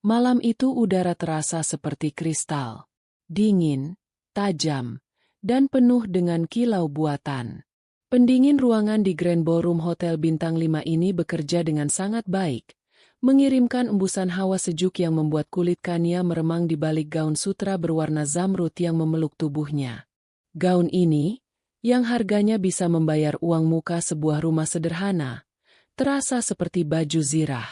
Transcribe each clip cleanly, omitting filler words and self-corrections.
Malam itu udara terasa seperti kristal. Dingin, tajam, dan penuh dengan kilau buatan. Pendingin ruangan di Grand Ballroom Hotel Bintang 5 ini bekerja dengan sangat baik, mengirimkan embusan hawa sejuk yang membuat kulit Kania meremang di balik gaun sutra berwarna zamrud yang memeluk tubuhnya. Gaun ini, yang harganya bisa membayar uang muka sebuah rumah sederhana, terasa seperti baju zirah.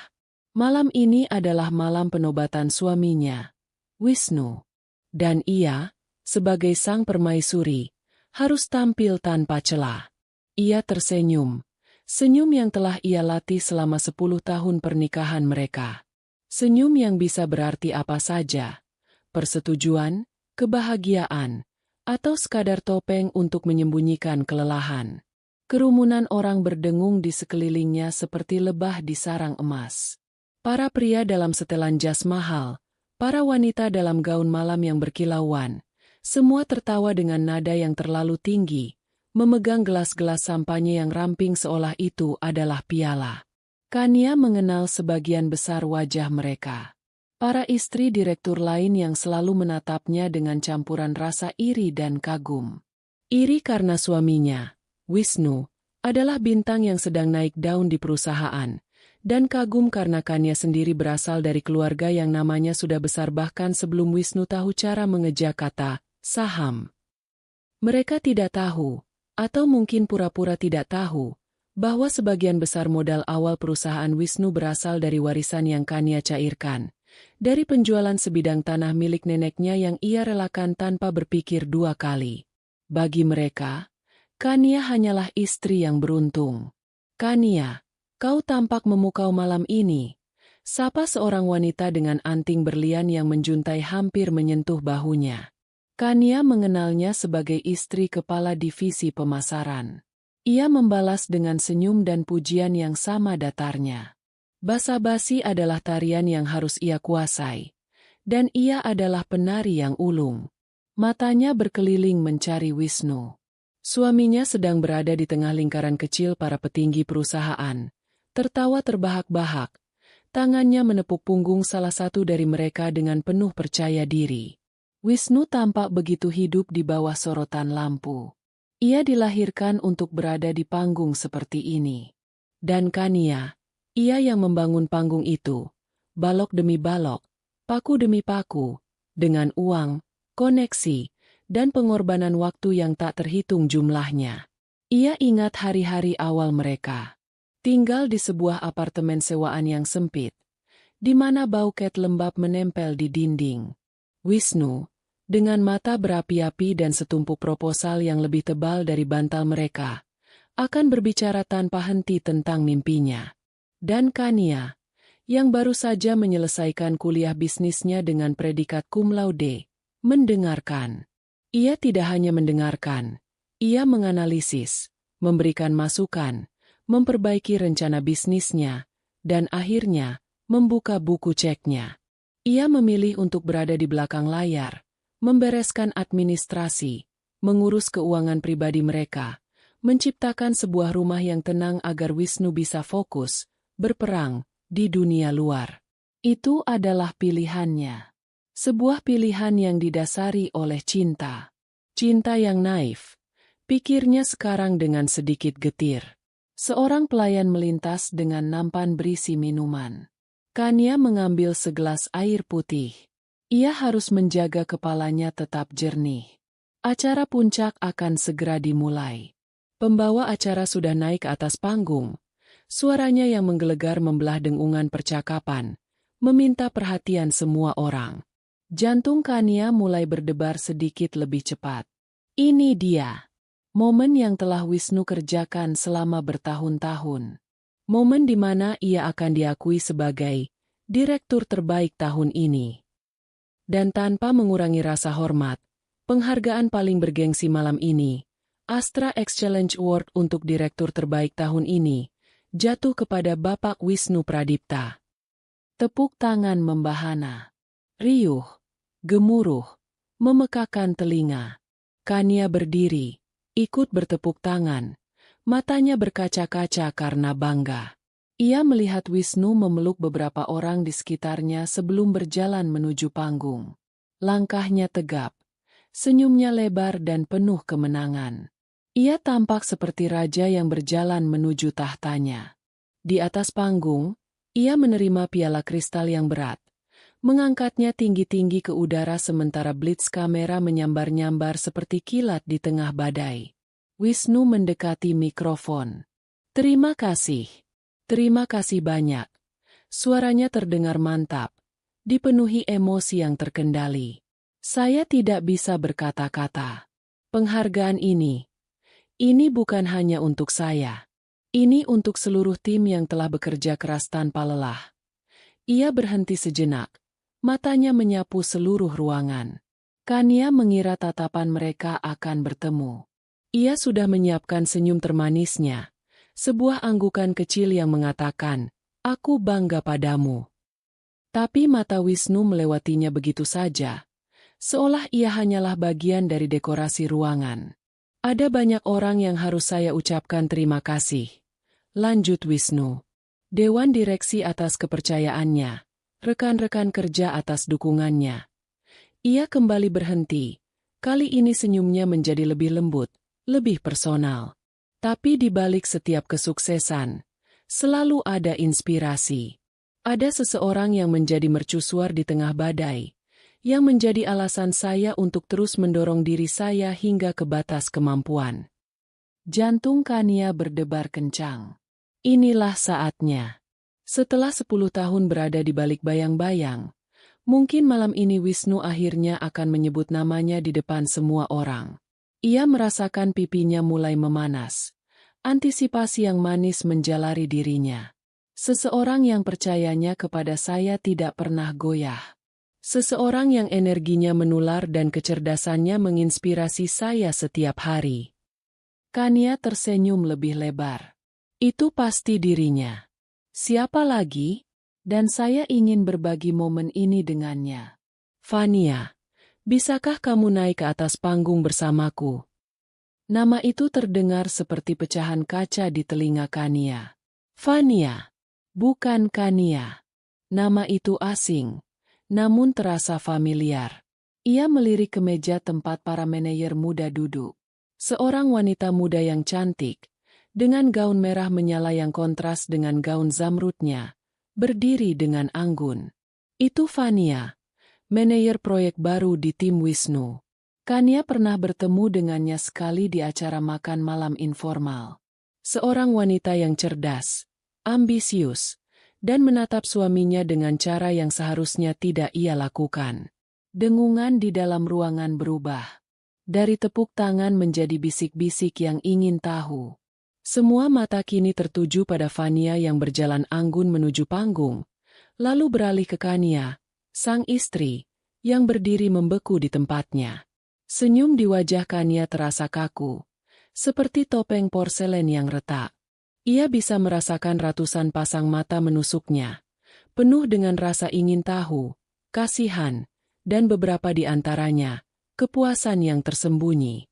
Malam ini adalah malam penobatan suaminya, Wisnu. Dan ia, sebagai sang permaisuri, harus tampil tanpa celah. Ia tersenyum, senyum yang telah ia latih selama 10 tahun pernikahan mereka. Senyum yang bisa berarti apa saja, persetujuan, kebahagiaan, atau sekadar topeng untuk menyembunyikan kelelahan. Kerumunan orang berdengung di sekelilingnya seperti lebah di sarang emas. Para pria dalam setelan jas mahal, para wanita dalam gaun malam yang berkilauan, semua tertawa dengan nada yang terlalu tinggi, memegang gelas-gelas sampanye yang ramping seolah itu adalah piala. Kania mengenal sebagian besar wajah mereka. Para istri direktur lain yang selalu menatapnya dengan campuran rasa iri dan kagum. Iri karena suaminya, Wisnu, adalah bintang yang sedang naik daun di perusahaan, dan kagum karena Kania sendiri berasal dari keluarga yang namanya sudah besar bahkan sebelum Wisnu tahu cara mengeja kata saham. Mereka tidak tahu, atau mungkin pura-pura tidak tahu, bahwa sebagian besar modal awal perusahaan Wisnu berasal dari warisan yang Kania cairkan, dari penjualan sebidang tanah milik neneknya yang ia relakan tanpa berpikir dua kali. Bagi mereka, Kania hanyalah istri yang beruntung. "Kania, kau tampak memukau malam ini," sapa seorang wanita dengan anting berlian yang menjuntai hampir menyentuh bahunya. Kania mengenalnya sebagai istri kepala divisi pemasaran. Ia membalas dengan senyum dan pujian yang sama datarnya. Basa-basi adalah tarian yang harus ia kuasai, dan ia adalah penari yang ulung. Matanya berkeliling mencari Wisnu. Suaminya sedang berada di tengah lingkaran kecil para petinggi perusahaan, tertawa terbahak-bahak. Tangannya menepuk punggung salah satu dari mereka dengan penuh percaya diri. Wisnu tampak begitu hidup di bawah sorotan lampu. Ia dilahirkan untuk berada di panggung seperti ini. Dan Kania, ia yang membangun panggung itu, balok demi balok, paku demi paku, dengan uang, koneksi, dan pengorbanan waktu yang tak terhitung jumlahnya. Ia ingat hari-hari awal mereka. Tinggal di sebuah apartemen sewaan yang sempit, di mana bau cat lembab menempel di dinding. Wisnu, dengan mata berapi-api dan setumpuk proposal yang lebih tebal dari bantal mereka, akan berbicara tanpa henti tentang mimpinya. Dan Kania, yang baru saja menyelesaikan kuliah bisnisnya dengan predikat cum laude, mendengarkan. Ia tidak hanya mendengarkan, ia menganalisis, memberikan masukan, memperbaiki rencana bisnisnya, dan akhirnya membuka buku ceknya. Ia memilih untuk berada di belakang layar, membereskan administrasi, mengurus keuangan pribadi mereka, menciptakan sebuah rumah yang tenang agar Wisnu bisa fokus, berperang, di dunia luar. Itu adalah pilihannya. Sebuah pilihan yang didasari oleh cinta. Cinta yang naif. Pikirnya sekarang dengan sedikit getir. Seorang pelayan melintas dengan nampan berisi minuman. Kania mengambil segelas air putih. Ia harus menjaga kepalanya tetap jernih. Acara puncak akan segera dimulai. Pembawa acara sudah naik ke atas panggung. Suaranya yang menggelegar membelah dengungan percakapan, meminta perhatian semua orang. Jantung Kania mulai berdebar sedikit lebih cepat. Ini dia. Momen yang telah Wisnu kerjakan selama bertahun-tahun. Momen di mana ia akan diakui sebagai direktur terbaik tahun ini. Dan tanpa mengurangi rasa hormat, penghargaan paling bergengsi malam ini, Astra Excellence Award untuk direktur terbaik tahun ini, jatuh kepada Bapak Wisnu Pradipta. Tepuk tangan membahana. Riuh, gemuruh, memekakan telinga. Kania berdiri, ikut bertepuk tangan, matanya berkaca-kaca karena bangga. Ia melihat Wisnu memeluk beberapa orang di sekitarnya sebelum berjalan menuju panggung. Langkahnya tegap, senyumnya lebar dan penuh kemenangan. Ia tampak seperti raja yang berjalan menuju tahtanya. Di atas panggung, ia menerima piala kristal yang berat, mengangkatnya tinggi-tinggi ke udara sementara blitz kamera menyambar-nyambar seperti kilat di tengah badai. Wisnu mendekati mikrofon. "Terima kasih. Terima kasih banyak." Suaranya terdengar mantap, dipenuhi emosi yang terkendali. "Saya tidak bisa berkata-kata. Penghargaan ini bukan hanya untuk saya. Ini untuk seluruh tim yang telah bekerja keras tanpa lelah." Ia berhenti sejenak, matanya menyapu seluruh ruangan. Kania mengira tatapan mereka akan bertemu. Ia sudah menyiapkan senyum termanisnya, sebuah anggukan kecil yang mengatakan, "Aku bangga padamu." Tapi mata Wisnu melewatinya begitu saja, seolah ia hanyalah bagian dari dekorasi ruangan. "Ada banyak orang yang harus saya ucapkan terima kasih," lanjut Wisnu. "Dewan direksi atas kepercayaannya, rekan-rekan kerja atas dukungannya." Ia kembali berhenti. Kali ini senyumnya menjadi lebih lembut, lebih personal. Tapi di balik setiap kesuksesan, selalu ada inspirasi. Ada seseorang yang menjadi mercusuar di tengah badai, yang menjadi alasan saya untuk terus mendorong diri saya hingga ke batas kemampuan. Jantung Kania berdebar kencang. Inilah saatnya. Setelah 10 tahun berada di balik bayang-bayang, mungkin malam ini Wisnu akhirnya akan menyebut namanya di depan semua orang. Ia merasakan pipinya mulai memanas. Antisipasi yang manis menjalari dirinya. Seseorang yang percayanya kepada saya tidak pernah goyah. Seseorang yang energinya menular dan kecerdasannya menginspirasi saya setiap hari. Kania tersenyum lebih lebar. Itu pasti dirinya. Siapa lagi? Dan saya ingin berbagi momen ini dengannya. "Fania, bisakah kamu naik ke atas panggung bersamaku?" Nama itu terdengar seperti pecahan kaca di telinga Kania. Fania, bukan Kania. Nama itu asing, namun terasa familiar. Ia melirik ke meja tempat para manajer muda duduk. Seorang wanita muda yang cantik, dengan gaun merah menyala yang kontras dengan gaun zamrudnya, berdiri dengan anggun. Itu Fania, manajer proyek baru di tim Wisnu. Kania pernah bertemu dengannya sekali di acara makan malam informal. Seorang wanita yang cerdas, ambisius, dan menatap suaminya dengan cara yang seharusnya tidak ia lakukan. Dengungan di dalam ruangan berubah. Dari tepuk tangan menjadi bisik-bisik yang ingin tahu. Semua mata kini tertuju pada Fania yang berjalan anggun menuju panggung, lalu beralih ke Kania, sang istri, yang berdiri membeku di tempatnya. Senyum di wajah Kania terasa kaku, seperti topeng porselen yang retak. Ia bisa merasakan ratusan pasang mata menusuknya, penuh dengan rasa ingin tahu, kasihan, dan beberapa di antaranya, kepuasan yang tersembunyi.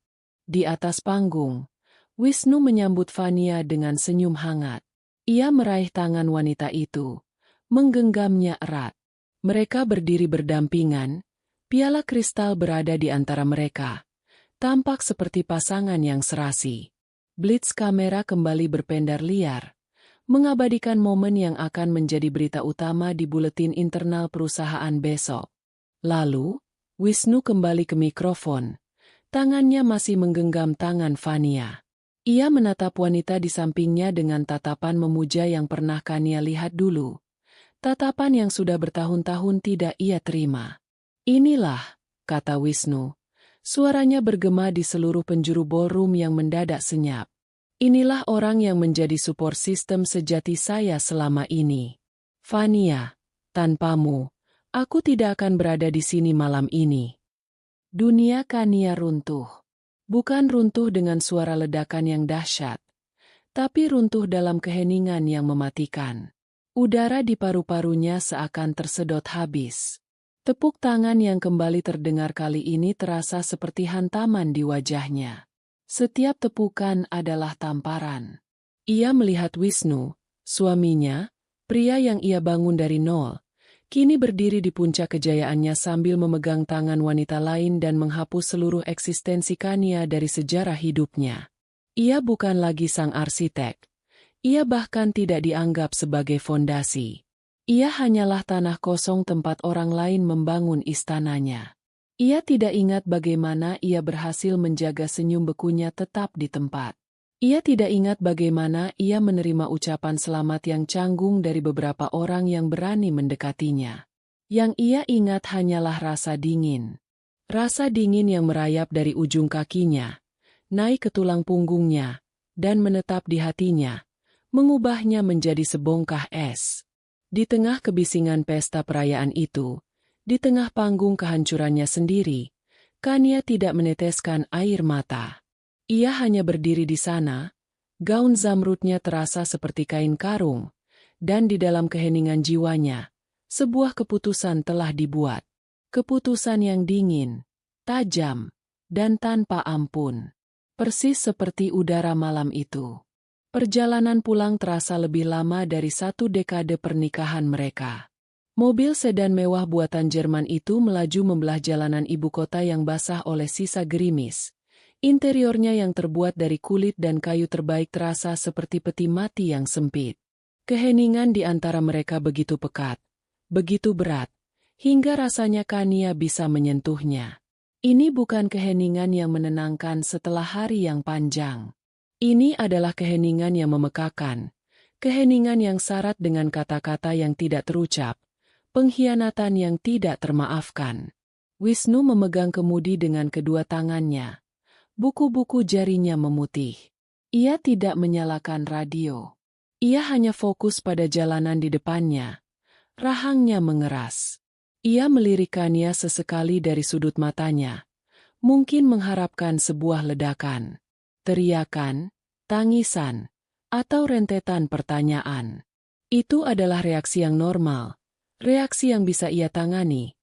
Di atas panggung, Wisnu menyambut Fania dengan senyum hangat. Ia meraih tangan wanita itu, menggenggamnya erat. Mereka berdiri berdampingan, piala kristal berada di antara mereka. Tampak seperti pasangan yang serasi. Blitz kamera kembali berpendar liar, mengabadikan momen yang akan menjadi berita utama di buletin internal perusahaan besok. Lalu, Wisnu kembali ke mikrofon. Tangannya masih menggenggam tangan Fania. Ia menatap wanita di sampingnya dengan tatapan memuja yang pernah Kania lihat dulu. Tatapan yang sudah bertahun-tahun tidak ia terima. "Inilah," kata Wisnu. Suaranya bergema di seluruh penjuru ballroom yang mendadak senyap. "Inilah orang yang menjadi support system sejati saya selama ini. Fania, tanpamu, aku tidak akan berada di sini malam ini." Dunia Kania runtuh. Bukan runtuh dengan suara ledakan yang dahsyat, tapi runtuh dalam keheningan yang mematikan. Udara di paru-parunya seakan tersedot habis. Tepuk tangan yang kembali terdengar kali ini terasa seperti hantaman di wajahnya. Setiap tepukan adalah tamparan. Ia melihat Wisnu, Suaminya, pria yang ia bangun dari nol, kini berdiri di puncak kejayaannya sambil memegang tangan wanita lain dan menghapus seluruh eksistensi Kania dari sejarah hidupnya. Ia bukan lagi sang arsitek. Ia bahkan tidak dianggap sebagai fondasi. Ia hanyalah tanah kosong tempat orang lain membangun istananya. Ia tidak ingat bagaimana ia berhasil menjaga senyum bekunya tetap di tempat. Ia tidak ingat bagaimana ia menerima ucapan selamat yang canggung dari beberapa orang yang berani mendekatinya. Yang ia ingat hanyalah rasa dingin. Rasa dingin yang merayap dari ujung kakinya, naik ke tulang punggungnya, dan menetap di hatinya, mengubahnya menjadi sebongkah es. Di tengah kebisingan pesta perayaan itu, di tengah panggung kehancurannya sendiri, Kania tidak meneteskan air mata. Ia hanya berdiri di sana, gaun zamrudnya terasa seperti kain karung, dan di dalam keheningan jiwanya, sebuah keputusan telah dibuat. Keputusan yang dingin, tajam, dan tanpa ampun. Persis seperti udara malam itu. Perjalanan pulang terasa lebih lama dari 1 dekade pernikahan mereka. Mobil sedan mewah buatan Jerman itu melaju membelah jalanan ibu kota yang basah oleh sisa gerimis. Interiornya yang terbuat dari kulit dan kayu terbaik terasa seperti peti mati yang sempit. Keheningan di antara mereka begitu pekat, begitu berat, hingga rasanya Kania bisa menyentuhnya. Ini bukan keheningan yang menenangkan setelah hari yang panjang. Ini adalah keheningan yang memekakan, keheningan yang syarat dengan kata-kata yang tidak terucap, pengkhianatan yang tidak termaafkan. Wisnu memegang kemudi dengan kedua tangannya. Buku-buku jarinya memutih. Ia tidak menyalakan radio. Ia hanya fokus pada jalanan di depannya. Rahangnya mengeras. Ia melirikannya sesekali dari sudut matanya. Mungkin mengharapkan sebuah ledakan. Teriakan, tangisan, atau rentetan pertanyaan. Itu adalah reaksi yang normal. Reaksi yang bisa ia tangani,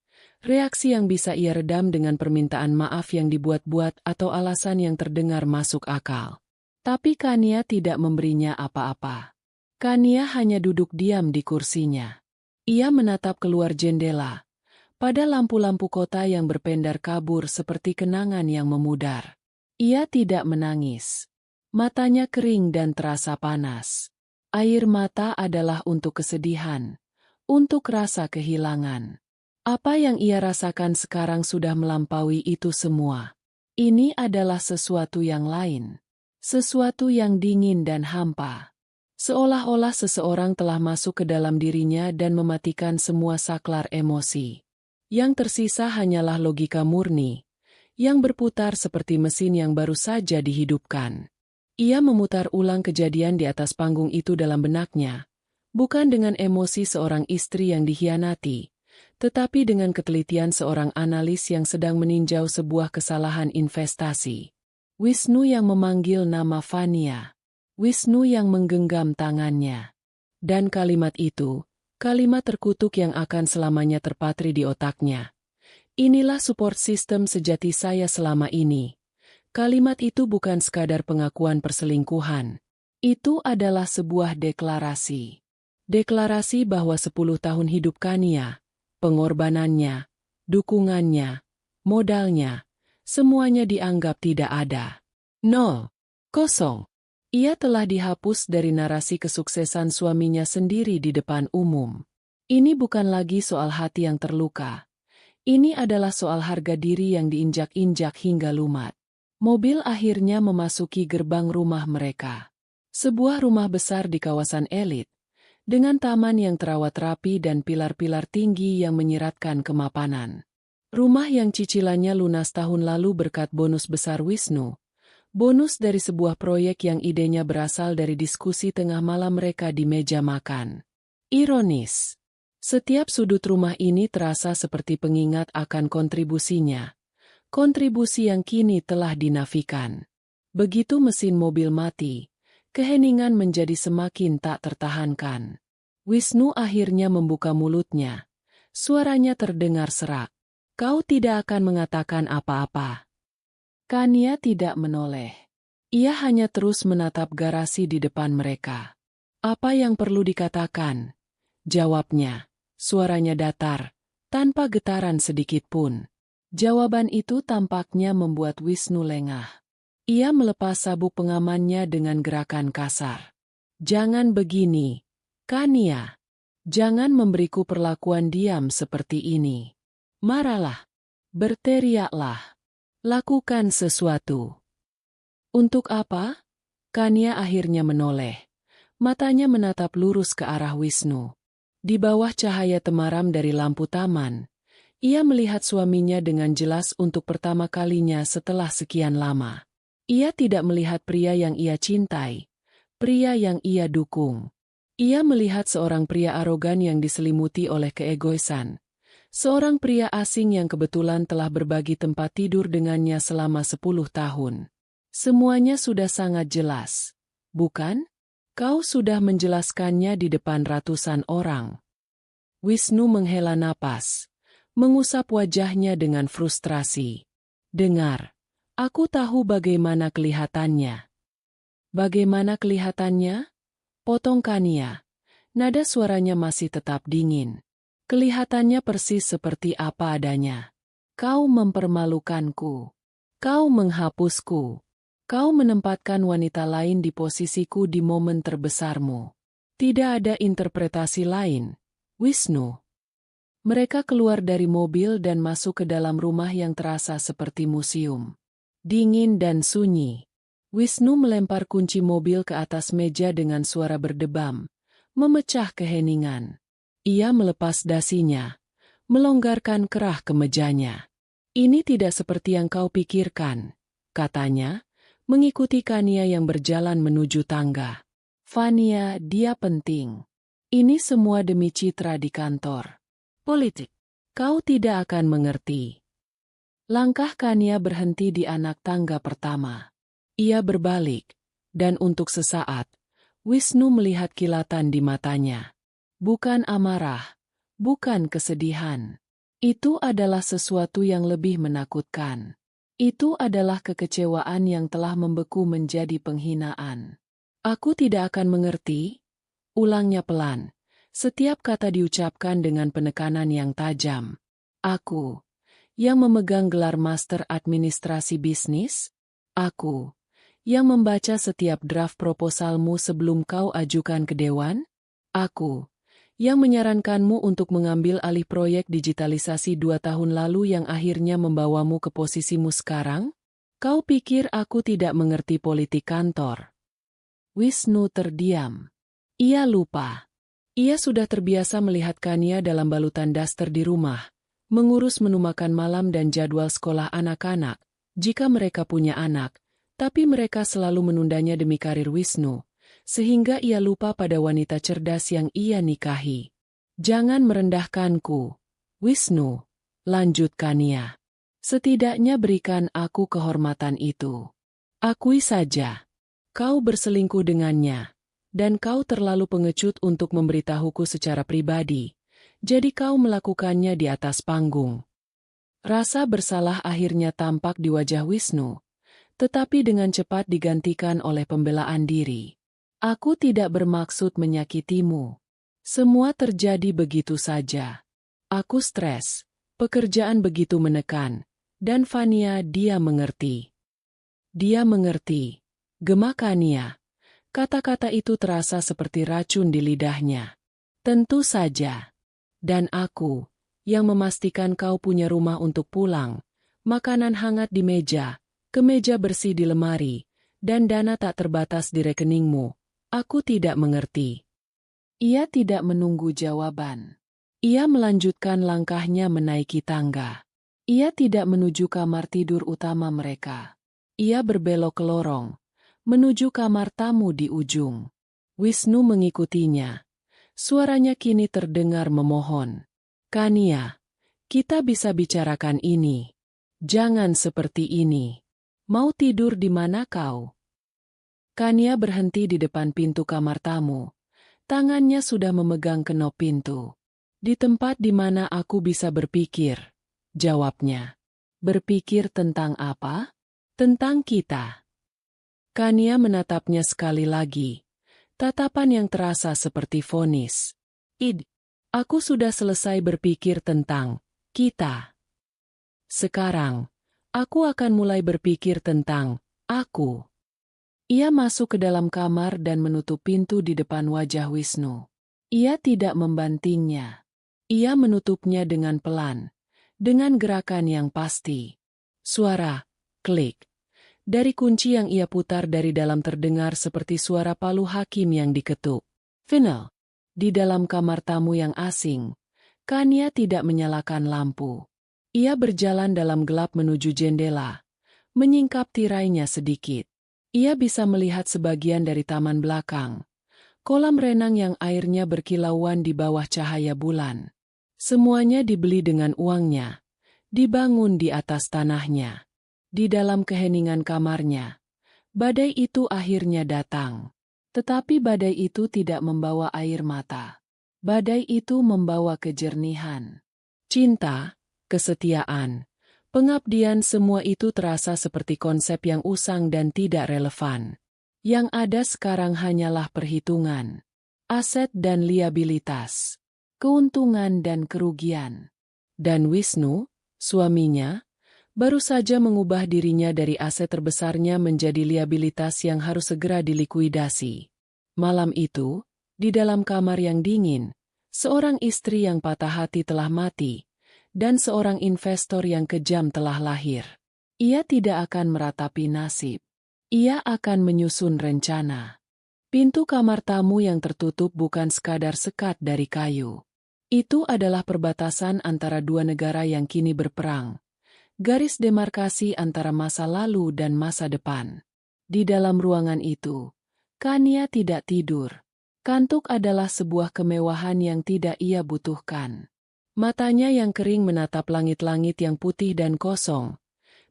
reaksi yang bisa ia redam dengan permintaan maaf yang dibuat-buat atau alasan yang terdengar masuk akal. Tapi Kania tidak memberinya apa-apa. Kania hanya duduk diam di kursinya. Ia menatap keluar jendela, pada lampu-lampu kota yang berpendar kabur seperti kenangan yang memudar. Ia tidak menangis. Matanya kering dan terasa panas. Air mata adalah untuk kesedihan. Untuk rasa kehilangan. Apa yang ia rasakan sekarang sudah melampaui itu semua. Ini adalah sesuatu yang lain. Sesuatu yang dingin dan hampa. Seolah-olah seseorang telah masuk ke dalam dirinya dan mematikan semua saklar emosi. Yang tersisa hanyalah logika murni, yang berputar seperti mesin yang baru saja dihidupkan. Ia memutar ulang kejadian di atas panggung itu dalam benaknya. Bukan dengan emosi seorang istri yang dikhianati, tetapi dengan ketelitian seorang analis yang sedang meninjau sebuah kesalahan investasi. Wisnu yang memanggil nama Fania. Wisnu yang menggenggam tangannya. Dan kalimat itu, kalimat terkutuk yang akan selamanya terpatri di otaknya. Inilah support system sejati saya selama ini. Kalimat itu bukan sekadar pengakuan perselingkuhan. Itu adalah sebuah deklarasi. Deklarasi bahwa 10 tahun hidup Kania, pengorbanannya, dukungannya, modalnya, semuanya dianggap tidak ada. Nol. Kosong. Ia telah dihapus dari narasi kesuksesan suaminya sendiri di depan umum. Ini bukan lagi soal hati yang terluka. Ini adalah soal harga diri yang diinjak-injak hingga lumat. Mobil akhirnya memasuki gerbang rumah mereka. Sebuah rumah besar di kawasan elit, dengan taman yang terawat rapi dan pilar-pilar tinggi yang menyiratkan kemapanan. Rumah yang cicilannya lunas tahun lalu berkat bonus besar Wisnu. Bonus dari sebuah proyek yang idenya berasal dari diskusi tengah malam mereka di meja makan. Ironis. Setiap sudut rumah ini terasa seperti pengingat akan kontribusinya. Kontribusi yang kini telah dinafikan. Begitu mesin mobil mati, keheningan menjadi semakin tak tertahankan. Wisnu akhirnya membuka mulutnya. Suaranya terdengar serak. Kau tidak akan mengatakan apa-apa. Kania tidak menoleh. Ia hanya terus menatap garasi di depan mereka. Apa yang perlu dikatakan? Jawabnya. Suaranya datar, tanpa getaran sedikit pun. Jawaban itu tampaknya membuat Wisnu lengah. Ia melepas sabuk pengamannya dengan gerakan kasar. Jangan begini, Kania. Jangan memberiku perlakuan diam seperti ini. Marahlah. Berteriaklah. Lakukan sesuatu. Untuk apa? Kania akhirnya menoleh. Matanya menatap lurus ke arah Wisnu. Di bawah cahaya temaram dari lampu taman, ia melihat suaminya dengan jelas untuk pertama kalinya setelah sekian lama. Ia tidak melihat pria yang ia cintai, pria yang ia dukung. Ia melihat seorang pria arogan yang diselimuti oleh keegoisan. Seorang pria asing yang kebetulan telah berbagi tempat tidur dengannya selama 10 tahun. Semuanya sudah sangat jelas, bukan? Kau sudah menjelaskannya di depan ratusan orang. Wisnu menghela napas, mengusap wajahnya dengan frustrasi. Dengar, aku tahu bagaimana kelihatannya. Bagaimana kelihatannya? Potong Kania. Nada suaranya masih tetap dingin. Kelihatannya persis seperti apa adanya. Kau mempermalukanku. Kau menghapusku. Kau menempatkan wanita lain di posisiku di momen terbesarmu. Tidak ada interpretasi lain, Wisnu. Mereka keluar dari mobil dan masuk ke dalam rumah yang terasa seperti museum. Dingin dan sunyi. Wisnu melempar kunci mobil ke atas meja dengan suara berdebam, memecah keheningan. Ia melepas dasinya, melonggarkan kerah kemejanya. Ini tidak seperti yang kau pikirkan, katanya, mengikuti Kania yang berjalan menuju tangga. Fania, dia penting. Ini semua demi citra di kantor. Politik. Kau tidak akan mengerti. Langkah Kania berhenti di anak tangga pertama. Ia berbalik, dan untuk sesaat, Wisnu melihat kilatan di matanya. Bukan amarah, bukan kesedihan. Itu adalah sesuatu yang lebih menakutkan. Itu adalah kekecewaan yang telah membeku menjadi penghinaan. Aku tidak akan mengerti, ulangnya pelan. Setiap kata diucapkan dengan penekanan yang tajam. Aku, yang memegang gelar Master Administrasi Bisnis. Aku, yang membaca setiap draft proposalmu sebelum kau ajukan ke Dewan. Aku, yang menyarankanmu untuk mengambil alih proyek digitalisasi 2 tahun lalu yang akhirnya membawamu ke posisimu sekarang? Kau pikir aku tidak mengerti politik kantor? Wisnu terdiam. Ia lupa. Ia sudah terbiasa melihat Kania dalam balutan daster di rumah, mengurus menu makan malam dan jadwal sekolah anak-anak, jika mereka punya anak, tapi mereka selalu menundanya demi karir Wisnu. Sehingga ia lupa pada wanita cerdas yang ia nikahi. Jangan merendahkanku, Wisnu, lanjut Kania. Setidaknya berikan aku kehormatan itu. Akui saja, kau berselingkuh dengannya, dan kau terlalu pengecut untuk memberitahuku secara pribadi, jadi kau melakukannya di atas panggung. Rasa bersalah akhirnya tampak di wajah Wisnu, tetapi dengan cepat digantikan oleh pembelaan diri. Aku tidak bermaksud menyakitimu. Semua terjadi begitu saja. Aku stres, pekerjaan begitu menekan, dan Fania dia mengerti. Dia mengerti. Gema Kania. Kata-kata itu terasa seperti racun di lidahnya. Tentu saja. Dan aku, yang memastikan kau punya rumah untuk pulang, makanan hangat di meja, kemeja bersih di lemari, dan dana tak terbatas di rekeningmu. Aku tidak mengerti. Ia tidak menunggu jawaban. Ia melanjutkan langkahnya menaiki tangga. Ia tidak menuju kamar tidur utama mereka. Ia berbelok ke lorong, menuju kamar tamu di ujung. Wisnu mengikutinya. Suaranya kini terdengar memohon. Kania, kita bisa bicarakan ini. Jangan seperti ini. Mau tidur di mana kau? Kania berhenti di depan pintu kamar tamu. Tangannya sudah memegang kenop pintu. Di tempat di mana aku bisa berpikir, jawabnya. Berpikir tentang apa? Tentang kita. Kania menatapnya sekali lagi. Tatapan yang terasa seperti vonis. Aku sudah selesai berpikir tentang kita. Sekarang, aku akan mulai berpikir tentang aku. Ia masuk ke dalam kamar dan menutup pintu di depan wajah Wisnu. Ia tidak membantingnya. Ia menutupnya dengan pelan, dengan gerakan yang pasti. Suara, klik. Dari kunci yang ia putar dari dalam terdengar seperti suara palu hakim yang diketuk. Final. Di dalam kamar tamu yang asing, Kania tidak menyalakan lampu. Ia berjalan dalam gelap menuju jendela, menyingkap tirainya sedikit. Ia bisa melihat sebagian dari taman belakang. Kolam renang yang airnya berkilauan di bawah cahaya bulan. Semuanya dibeli dengan uangnya. Dibangun di atas tanahnya. Di dalam keheningan kamarnya, badai itu akhirnya datang. Tetapi badai itu tidak membawa air mata. Badai itu membawa kejernihan. Cinta, kesetiaan, pengabdian, semua itu terasa seperti konsep yang usang dan tidak relevan. Yang ada sekarang hanyalah perhitungan, aset dan liabilitas, keuntungan dan kerugian. Dan Wisnu, suaminya, baru saja mengubah dirinya dari aset terbesarnya menjadi liabilitas yang harus segera dilikuidasi. Malam itu, di dalam kamar yang dingin, seorang istri yang patah hati telah mati, dan seorang investor yang kejam telah lahir. Ia tidak akan meratapi nasib. Ia akan menyusun rencana. Pintu kamar tamu yang tertutup bukan sekadar sekat dari kayu. Itu adalah perbatasan antara dua negara yang kini berperang. Garis demarkasi antara masa lalu dan masa depan. Di dalam ruangan itu, Kania tidak tidur. Kantuk adalah sebuah kemewahan yang tidak ia butuhkan. Matanya yang kering menatap langit-langit yang putih dan kosong.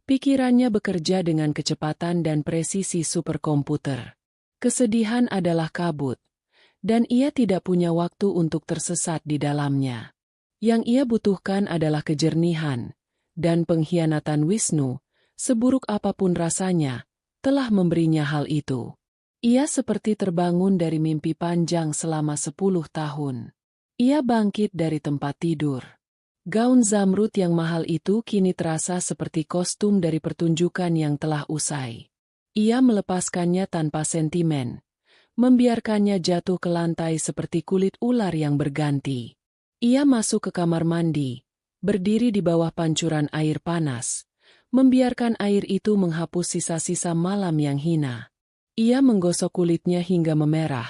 Pikirannya bekerja dengan kecepatan dan presisi superkomputer. Kesedihan adalah kabut, dan ia tidak punya waktu untuk tersesat di dalamnya. Yang ia butuhkan adalah kejernihan. Dan pengkhianatan Wisnu, seburuk apapun rasanya, telah memberinya hal itu. Ia seperti terbangun dari mimpi panjang selama 10 tahun. Ia bangkit dari tempat tidur. Gaun zamrud yang mahal itu kini terasa seperti kostum dari pertunjukan yang telah usai. Ia melepaskannya tanpa sentimen, membiarkannya jatuh ke lantai seperti kulit ular yang berganti. Ia masuk ke kamar mandi, berdiri di bawah pancuran air panas, membiarkan air itu menghapus sisa-sisa malam yang hina. Ia menggosok kulitnya hingga memerah,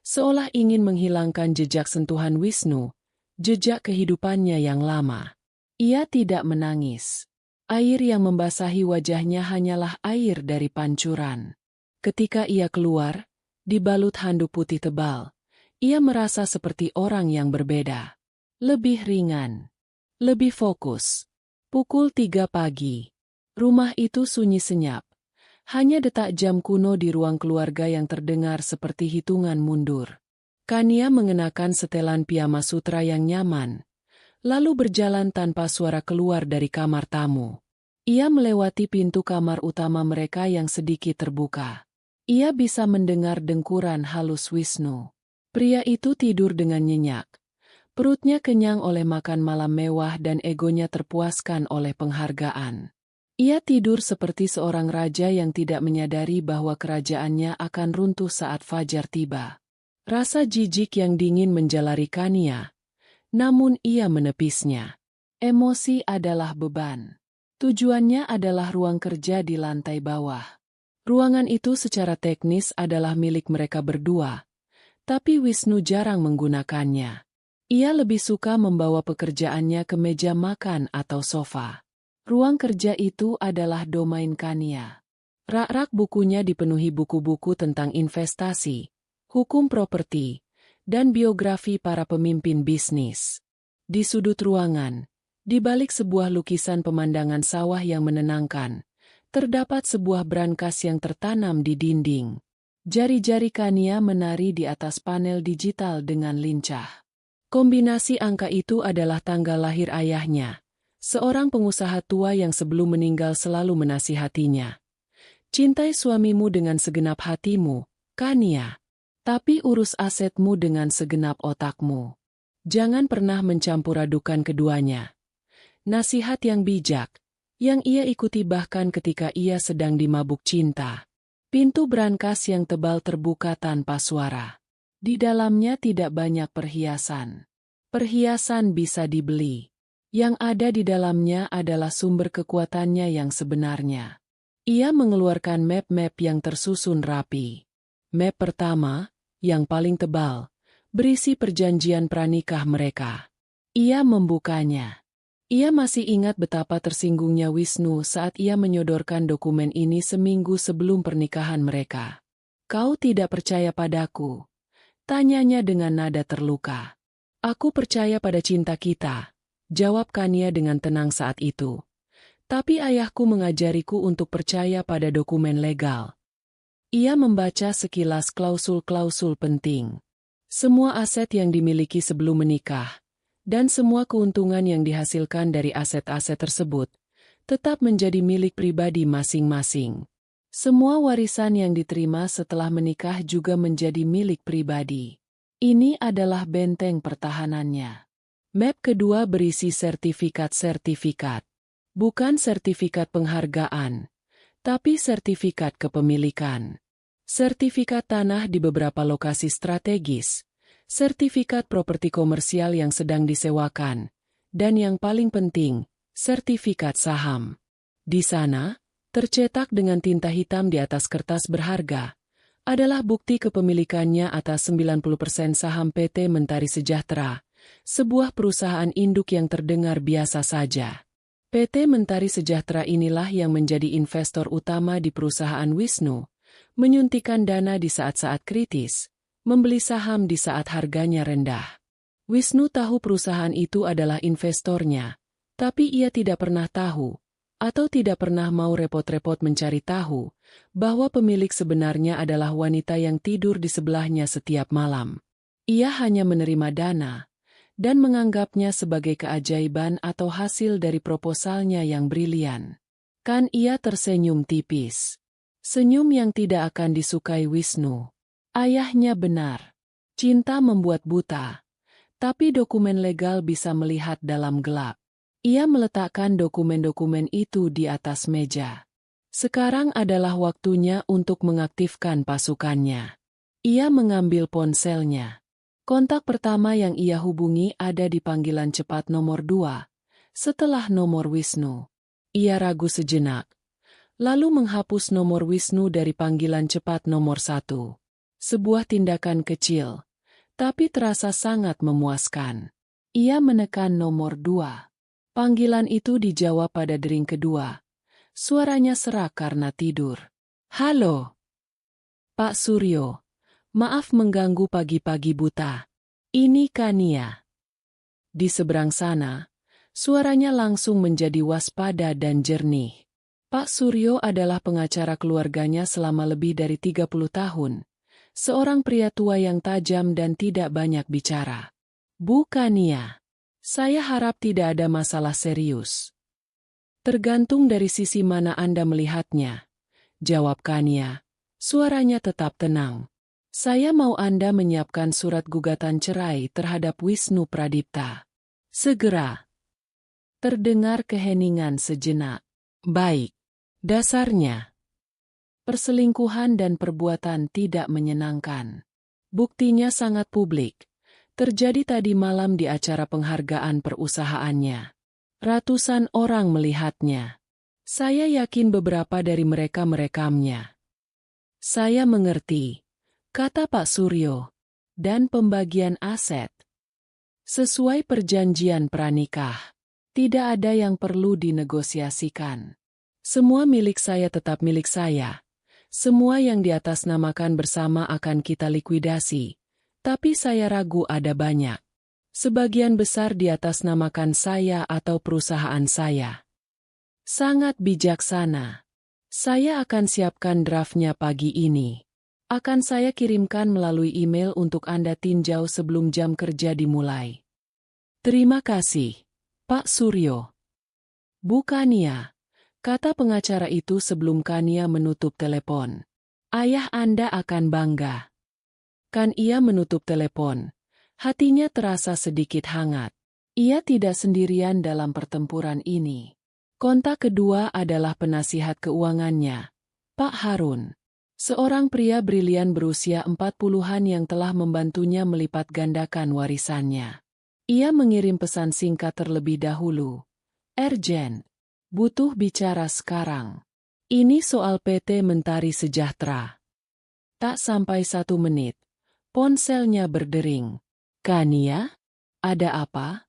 seolah ingin menghilangkan jejak sentuhan Wisnu, jejak kehidupannya yang lama. Ia tidak menangis. Air yang membasahi wajahnya hanyalah air dari pancuran. Ketika ia keluar, dibalut handuk putih tebal, ia merasa seperti orang yang berbeda. Lebih ringan. Lebih fokus. Pukul 3 pagi. Rumah itu sunyi senyap. Hanya detak jam kuno di ruang keluarga yang terdengar seperti hitungan mundur. Kania mengenakan setelan piyama sutra yang nyaman, lalu berjalan tanpa suara keluar dari kamar tamu. Ia melewati pintu kamar utama mereka yang sedikit terbuka. Ia bisa mendengar dengkuran halus Wisnu. Pria itu tidur dengan nyenyak. Perutnya kenyang oleh makan malam mewah dan egonya terpuaskan oleh penghargaan. Ia tidur seperti seorang raja yang tidak menyadari bahwa kerajaannya akan runtuh saat fajar tiba. Rasa jijik yang dingin menjalari Kania, namun ia menepisnya. Emosi adalah beban. Tujuannya adalah ruang kerja di lantai bawah. Ruangan itu secara teknis adalah milik mereka berdua, tapi Wisnu jarang menggunakannya. Ia lebih suka membawa pekerjaannya ke meja makan atau sofa. Ruang kerja itu adalah domain Kania. Rak-rak bukunya dipenuhi buku-buku tentang investasi, hukum properti, dan biografi para pemimpin bisnis. Di sudut ruangan, di balik sebuah lukisan pemandangan sawah yang menenangkan, terdapat sebuah brankas yang tertanam di dinding. Jari-jari Kania menari di atas panel digital dengan lincah. Kombinasi angka itu adalah tanggal lahir ayahnya, seorang pengusaha tua yang sebelum meninggal selalu menasihatinya. Cintai suamimu dengan segenap hatimu, Kania. Tapi urus asetmu dengan segenap otakmu. Jangan pernah mencampur adukan keduanya. Nasihat yang bijak, yang ia ikuti bahkan ketika ia sedang dimabuk cinta. Pintu brankas yang tebal terbuka tanpa suara. Di dalamnya tidak banyak perhiasan. Perhiasan bisa dibeli. Yang ada di dalamnya adalah sumber kekuatannya yang sebenarnya. Ia mengeluarkan map-map yang tersusun rapi. Map pertama, yang paling tebal, berisi perjanjian pranikah mereka. Ia membukanya. Ia masih ingat betapa tersinggungnya Wisnu saat ia menyodorkan dokumen ini seminggu sebelum pernikahan mereka. "Kau tidak percaya padaku?" tanyanya dengan nada terluka. "Aku percaya pada cinta kita," jawab Kania dengan tenang saat itu. "Tapi ayahku mengajariku untuk percaya pada dokumen legal." Ia membaca sekilas klausul-klausul penting. Semua aset yang dimiliki sebelum menikah, dan semua keuntungan yang dihasilkan dari aset-aset tersebut, tetap menjadi milik pribadi masing-masing. Semua warisan yang diterima setelah menikah juga menjadi milik pribadi. Ini adalah benteng pertahanannya. Map kedua berisi sertifikat-sertifikat. Bukan sertifikat penghargaan, tapi sertifikat kepemilikan. Sertifikat tanah di beberapa lokasi strategis, sertifikat properti komersial yang sedang disewakan, dan yang paling penting, sertifikat saham. Di sana, tercetak dengan tinta hitam di atas kertas berharga, adalah bukti kepemilikannya atas 90% saham PT Mentari Sejahtera, sebuah perusahaan induk yang terdengar biasa saja. PT Mentari Sejahtera inilah yang menjadi investor utama di perusahaan Wisnu, menyuntikkan dana di saat-saat kritis, membeli saham di saat harganya rendah. Wisnu tahu perusahaan itu adalah investornya, tapi ia tidak pernah tahu, atau tidak pernah mau repot-repot mencari tahu, bahwa pemilik sebenarnya adalah wanita yang tidur di sebelahnya setiap malam. Ia hanya menerima dana, dan menganggapnya sebagai keajaiban atau hasil dari proposalnya yang brilian. Kan ia tersenyum tipis. Senyum yang tidak akan disukai Wisnu. Ayahnya benar. Cinta membuat buta. Tapi dokumen legal bisa melihat dalam gelap. Ia meletakkan dokumen-dokumen itu di atas meja. Sekarang adalah waktunya untuk mengaktifkan pasukannya. Ia mengambil ponselnya. Kontak pertama yang ia hubungi ada di panggilan cepat nomor 2, setelah nomor Wisnu. Ia ragu sejenak, lalu menghapus nomor Wisnu dari panggilan cepat nomor 1. Sebuah tindakan kecil, tapi terasa sangat memuaskan. Ia menekan nomor 2. Panggilan itu dijawab pada dering kedua. Suaranya serak karena tidur. "Halo, Pak Suryo. Maaf mengganggu pagi-pagi buta. Ini Kania." Di seberang sana, suaranya langsung menjadi waspada dan jernih. Pak Suryo adalah pengacara keluarganya selama lebih dari 30 tahun. Seorang pria tua yang tajam dan tidak banyak bicara. "Bu Kania, saya harap tidak ada masalah serius." "Tergantung dari sisi mana Anda melihatnya," jawab Kania. Suaranya tetap tenang. "Saya mau Anda menyiapkan surat gugatan cerai terhadap Wisnu Pradipta. Segera." Terdengar keheningan sejenak. "Baik. Dasarnya, perselingkuhan dan perbuatan tidak menyenangkan. Buktinya sangat publik. Terjadi tadi malam di acara penghargaan perusahaannya. Ratusan orang melihatnya. Saya yakin beberapa dari mereka merekamnya." "Saya mengerti," kata Pak Suryo. "Dan pembagian aset sesuai perjanjian pranikah. Tidak ada yang perlu dinegosiasikan. Semua milik saya tetap milik saya. Semua yang diatasnamakan bersama akan kita likuidasi. Tapi saya ragu ada banyak. Sebagian besar diatasnamakan saya atau perusahaan saya." "Sangat bijaksana. Saya akan siapkan draftnya pagi ini. Akan saya kirimkan melalui email untuk Anda tinjau sebelum jam kerja dimulai." "Terima kasih, Pak Suryo." "Bu Kania," kata pengacara itu sebelum Kania menutup telepon. "Ayah Anda akan bangga." Kan ia menutup telepon. Hatinya terasa sedikit hangat. Ia tidak sendirian dalam pertempuran ini. Kontak kedua adalah penasihat keuangannya, Pak Harun. Seorang pria brilian berusia 40-an yang telah membantunya melipat gandakan warisannya. Ia mengirim pesan singkat terlebih dahulu. Urgent. Butuh bicara sekarang. Ini soal PT Mentari Sejahtera. Tak sampai 1 menit. Ponselnya berdering. Kania? Ada apa?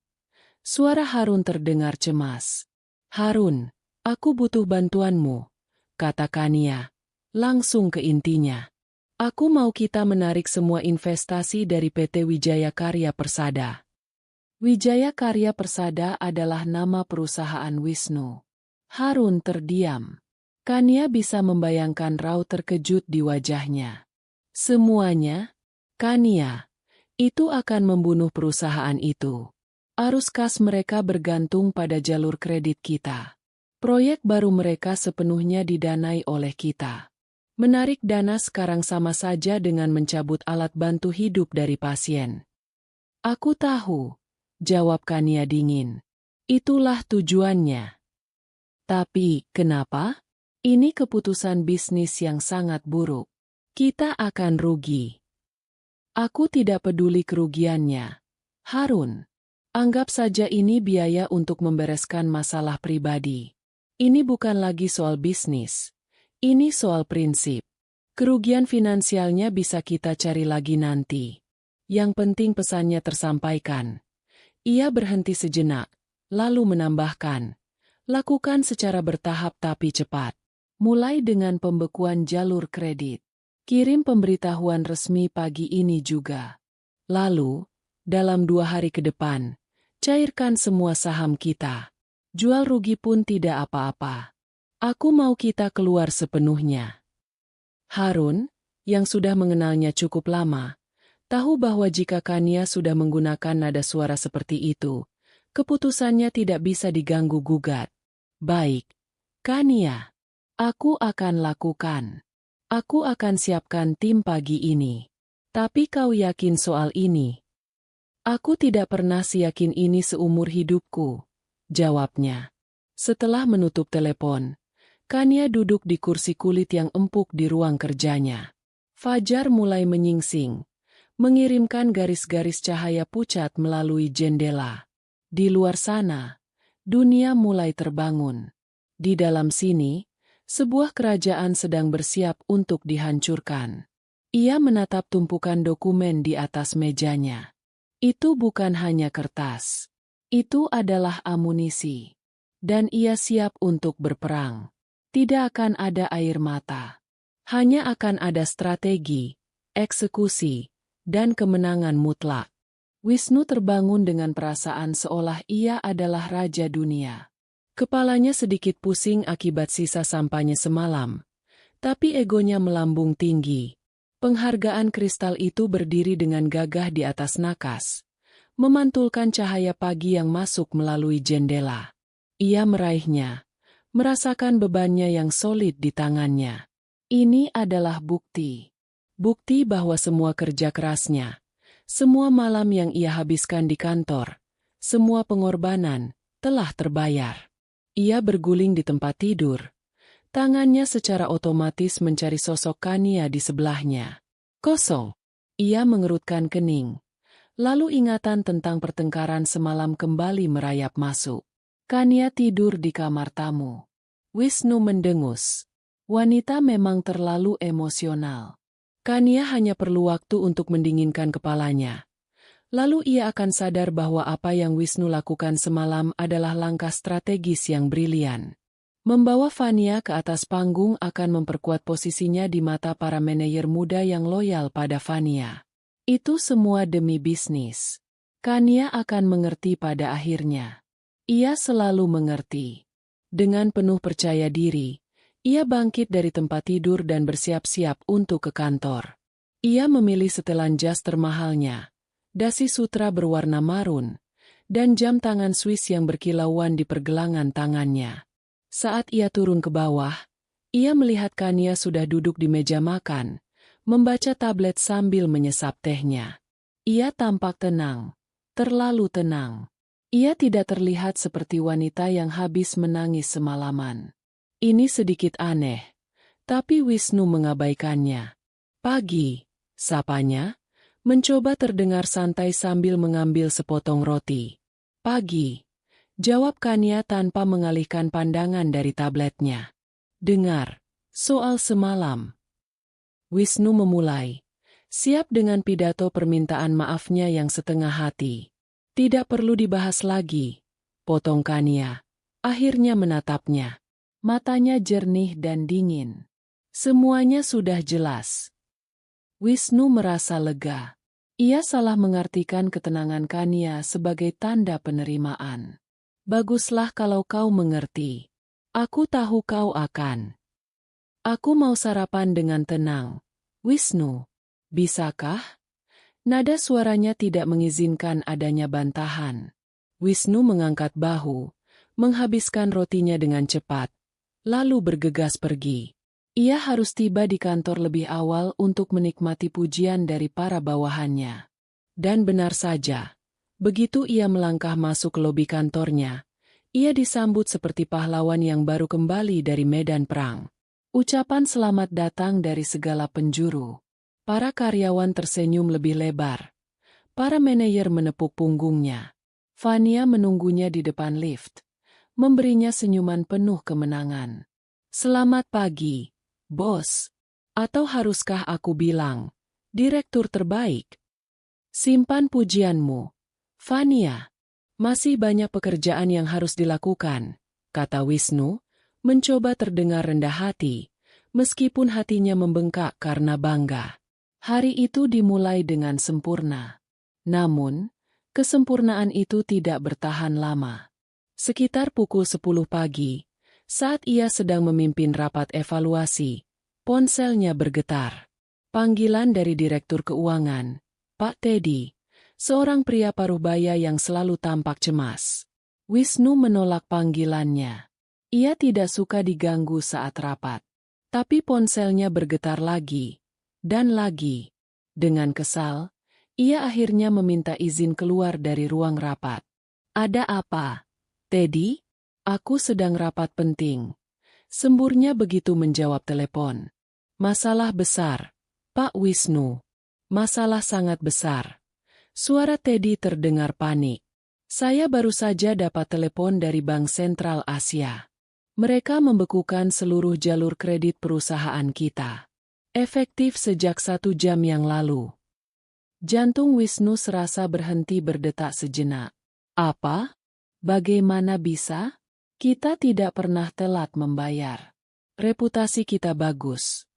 Suara Harun terdengar cemas. Harun, aku butuh bantuanmu, kata Kania. Langsung ke intinya. Aku mau kita menarik semua investasi dari PT Wijaya Karya Persada. Wijaya Karya Persada adalah nama perusahaan Wisnu. Harun terdiam. Kania bisa membayangkan raut terkejut di wajahnya. Semuanya? Kania, itu akan membunuh perusahaan itu. Arus kas mereka bergantung pada jalur kredit kita. Proyek baru mereka sepenuhnya didanai oleh kita. Menarik dana sekarang sama saja dengan mencabut alat bantu hidup dari pasien. Aku tahu, jawab Kania dingin. Itulah tujuannya. Tapi, kenapa? Ini keputusan bisnis yang sangat buruk. Kita akan rugi. Aku tidak peduli kerugiannya. Harun, anggap saja ini biaya untuk membereskan masalah pribadi. Ini bukan lagi soal bisnis. Ini soal prinsip. Kerugian finansialnya bisa kita cari lagi nanti. Yang penting pesannya tersampaikan. Ia berhenti sejenak, lalu menambahkan. Lakukan secara bertahap tapi cepat. Mulai dengan pembekuan jalur kredit. Kirim pemberitahuan resmi pagi ini juga. Lalu, dalam 2 hari ke depan, cairkan semua saham kita. Jual rugi pun tidak apa-apa. Aku mau kita keluar sepenuhnya. Harun, yang sudah mengenalnya cukup lama, tahu bahwa jika Kania sudah menggunakan nada suara seperti itu, keputusannya tidak bisa diganggu-gugat. Baik, Kania, aku akan lakukan. Aku akan siapkan tim pagi ini. Tapi kau yakin soal ini? Aku tidak pernah yakin ini seumur hidupku, jawabnya. Setelah menutup telepon, Kania duduk di kursi kulit yang empuk di ruang kerjanya. Fajar mulai menyingsing, mengirimkan garis-garis cahaya pucat melalui jendela. Di luar sana, dunia mulai terbangun. Di dalam sini, sebuah kerajaan sedang bersiap untuk dihancurkan. Ia menatap tumpukan dokumen di atas mejanya. Itu bukan hanya kertas. Itu adalah amunisi. Dan ia siap untuk berperang. Tidak akan ada air mata. Hanya akan ada strategi, eksekusi, dan kemenangan mutlak. Wisnu terbangun dengan perasaan seolah ia adalah raja dunia. Kepalanya sedikit pusing akibat sisa sampahnya semalam. Tapi egonya melambung tinggi. Penghargaan kristal itu berdiri dengan gagah di atas nakas. Memantulkan cahaya pagi yang masuk melalui jendela. Ia meraihnya. Merasakan bebannya yang solid di tangannya. Ini adalah bukti. Bukti bahwa semua kerja kerasnya, semua malam yang ia habiskan di kantor, semua pengorbanan, telah terbayar. Ia berguling di tempat tidur. Tangannya secara otomatis mencari sosok Kania di sebelahnya. Kosong. Ia mengerutkan kening. Lalu ingatan tentang pertengkaran semalam kembali merayap masuk. Kania tidur di kamar tamu. Wisnu mendengus. Wanita memang terlalu emosional. Kania hanya perlu waktu untuk mendinginkan kepalanya. Lalu ia akan sadar bahwa apa yang Wisnu lakukan semalam adalah langkah strategis yang brilian. Membawa Fania ke atas panggung akan memperkuat posisinya di mata para manajer muda yang loyal pada Fania. Itu semua demi bisnis. Kania akan mengerti pada akhirnya. Ia selalu mengerti. Dengan penuh percaya diri, ia bangkit dari tempat tidur dan bersiap-siap untuk ke kantor. Ia memilih setelan jas termahalnya, dasi sutra berwarna marun, dan jam tangan Swiss yang berkilauan di pergelangan tangannya. Saat ia turun ke bawah, ia melihat Kania sudah duduk di meja makan, membaca tablet sambil menyesap tehnya. Ia tampak tenang, terlalu tenang. Ia tidak terlihat seperti wanita yang habis menangis semalaman. Ini sedikit aneh, tapi Wisnu mengabaikannya. Pagi, sapanya, mencoba terdengar santai sambil mengambil sepotong roti. Pagi, jawab Kania tanpa mengalihkan pandangan dari tabletnya. Dengar, soal semalam. Wisnu memulai, siap dengan pidato permintaan maafnya yang setengah hati. Tidak perlu dibahas lagi, potong Kania. Akhirnya menatapnya. Matanya jernih dan dingin. Semuanya sudah jelas. Wisnu merasa lega. Ia salah mengartikan ketenangan Kania sebagai tanda penerimaan. Baguslah kalau kau mengerti. Aku tahu kau akan. Aku mau sarapan dengan tenang. Wisnu, bisakah? Nada suaranya tidak mengizinkan adanya bantahan. Wisnu mengangkat bahu, menghabiskan rotinya dengan cepat, lalu bergegas pergi. Ia harus tiba di kantor lebih awal untuk menikmati pujian dari para bawahannya. Dan benar saja, begitu ia melangkah masuk ke lobi kantornya, ia disambut seperti pahlawan yang baru kembali dari medan perang. Ucapan selamat datang dari segala penjuru. Para karyawan tersenyum lebih lebar. Para manajer menepuk punggungnya. Fania menunggunya di depan lift, memberinya senyuman penuh kemenangan. Selamat pagi, bos. Atau haruskah aku bilang, direktur terbaik? Simpan pujianmu, Fania. Masih banyak pekerjaan yang harus dilakukan, kata Wisnu, mencoba terdengar rendah hati, meskipun hatinya membengkak karena bangga. Hari itu dimulai dengan sempurna. Namun, kesempurnaan itu tidak bertahan lama. Sekitar pukul 10 pagi, saat ia sedang memimpin rapat evaluasi, ponselnya bergetar. Panggilan dari Direktur Keuangan, Pak Teddy. Seorang pria paruh baya yang selalu tampak cemas. Wisnu menolak panggilannya. Ia tidak suka diganggu saat rapat. Tapi ponselnya bergetar lagi. Dan lagi. Dengan kesal, ia akhirnya meminta izin keluar dari ruang rapat. Ada apa, Teddy? Aku sedang rapat penting. Semburnya begitu menjawab telepon. Masalah besar, Pak Wisnu. Masalah sangat besar. Suara Teddy terdengar panik. Saya baru saja dapat telepon dari Bank Sentral Asia. Mereka membekukan seluruh jalur kredit perusahaan kita. Efektif sejak 1 jam yang lalu. Jantung Wisnu serasa berhenti berdetak sejenak. Apa? Bagaimana bisa? Kita tidak pernah telat membayar. Reputasi kita bagus.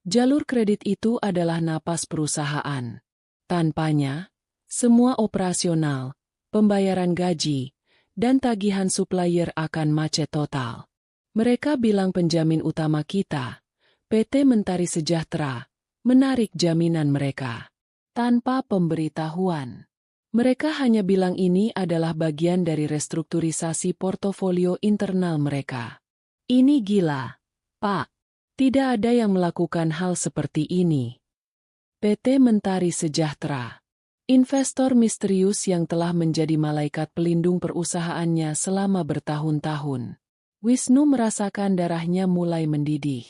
Jalur kredit itu adalah napas perusahaan. Tanpanya, semua operasional, pembayaran gaji, dan tagihan supplier akan macet total. Mereka bilang penjamin utama kita, PT Mentari Sejahtera, menarik jaminan mereka. Tanpa pemberitahuan. Mereka hanya bilang ini adalah bagian dari restrukturisasi portofolio internal mereka. Ini gila, Pak. Tidak ada yang melakukan hal seperti ini. PT Mentari Sejahtera. Investor misterius yang telah menjadi malaikat pelindung perusahaannya selama bertahun-tahun. Wisnu merasakan darahnya mulai mendidih.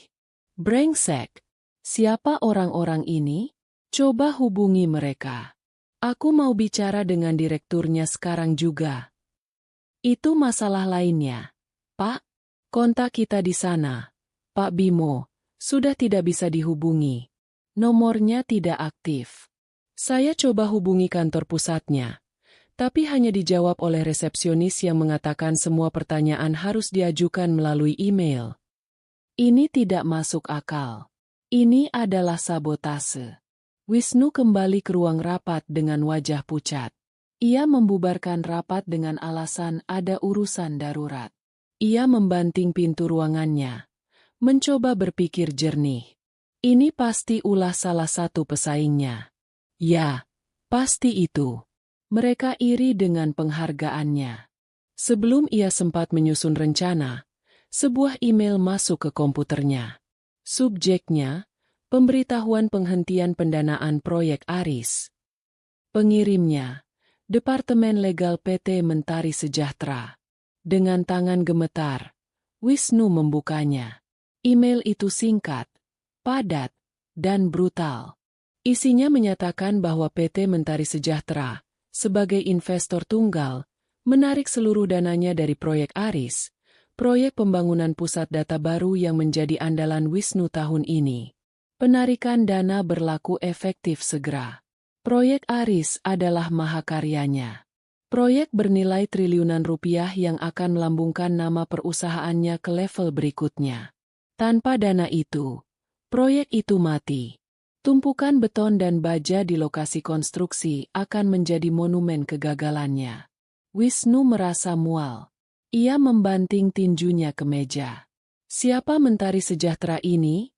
Brengsek. Siapa orang-orang ini? Coba hubungi mereka. Aku mau bicara dengan direkturnya sekarang juga. Itu masalah lainnya. Pak, kontak kita di sana. Pak Bimo, sudah tidak bisa dihubungi. Nomornya tidak aktif. Saya coba hubungi kantor pusatnya, tapi hanya dijawab oleh resepsionis yang mengatakan semua pertanyaan harus diajukan melalui email. Ini tidak masuk akal. Ini adalah sabotase. Wisnu kembali ke ruang rapat dengan wajah pucat. Ia membubarkan rapat dengan alasan ada urusan darurat. Ia membanting pintu ruangannya, mencoba berpikir jernih. Ini pasti ulah salah satu pesaingnya. Ya, pasti itu. Mereka iri dengan penghargaannya. Sebelum ia sempat menyusun rencana, sebuah email masuk ke komputernya. Subjeknya, Pemberitahuan penghentian pendanaan proyek Aris. Pengirimnya, Departemen Legal PT Mentari Sejahtera. Dengan tangan gemetar, Wisnu membukanya. Email itu singkat, padat, dan brutal. Isinya menyatakan bahwa PT Mentari Sejahtera, sebagai investor tunggal, menarik seluruh dananya dari proyek Aris, proyek pembangunan pusat data baru yang menjadi andalan Wisnu tahun ini. Penarikan dana berlaku efektif segera. Proyek Aris adalah mahakaryanya. Proyek bernilai triliunan rupiah yang akan melambungkan nama perusahaannya ke level berikutnya. Tanpa dana itu, proyek itu mati. Tumpukan beton dan baja di lokasi konstruksi akan menjadi monumen kegagalannya. Wisnu merasa mual. Ia membanting tinjunya ke meja. "Siapa Mentari Sejahtera ini?"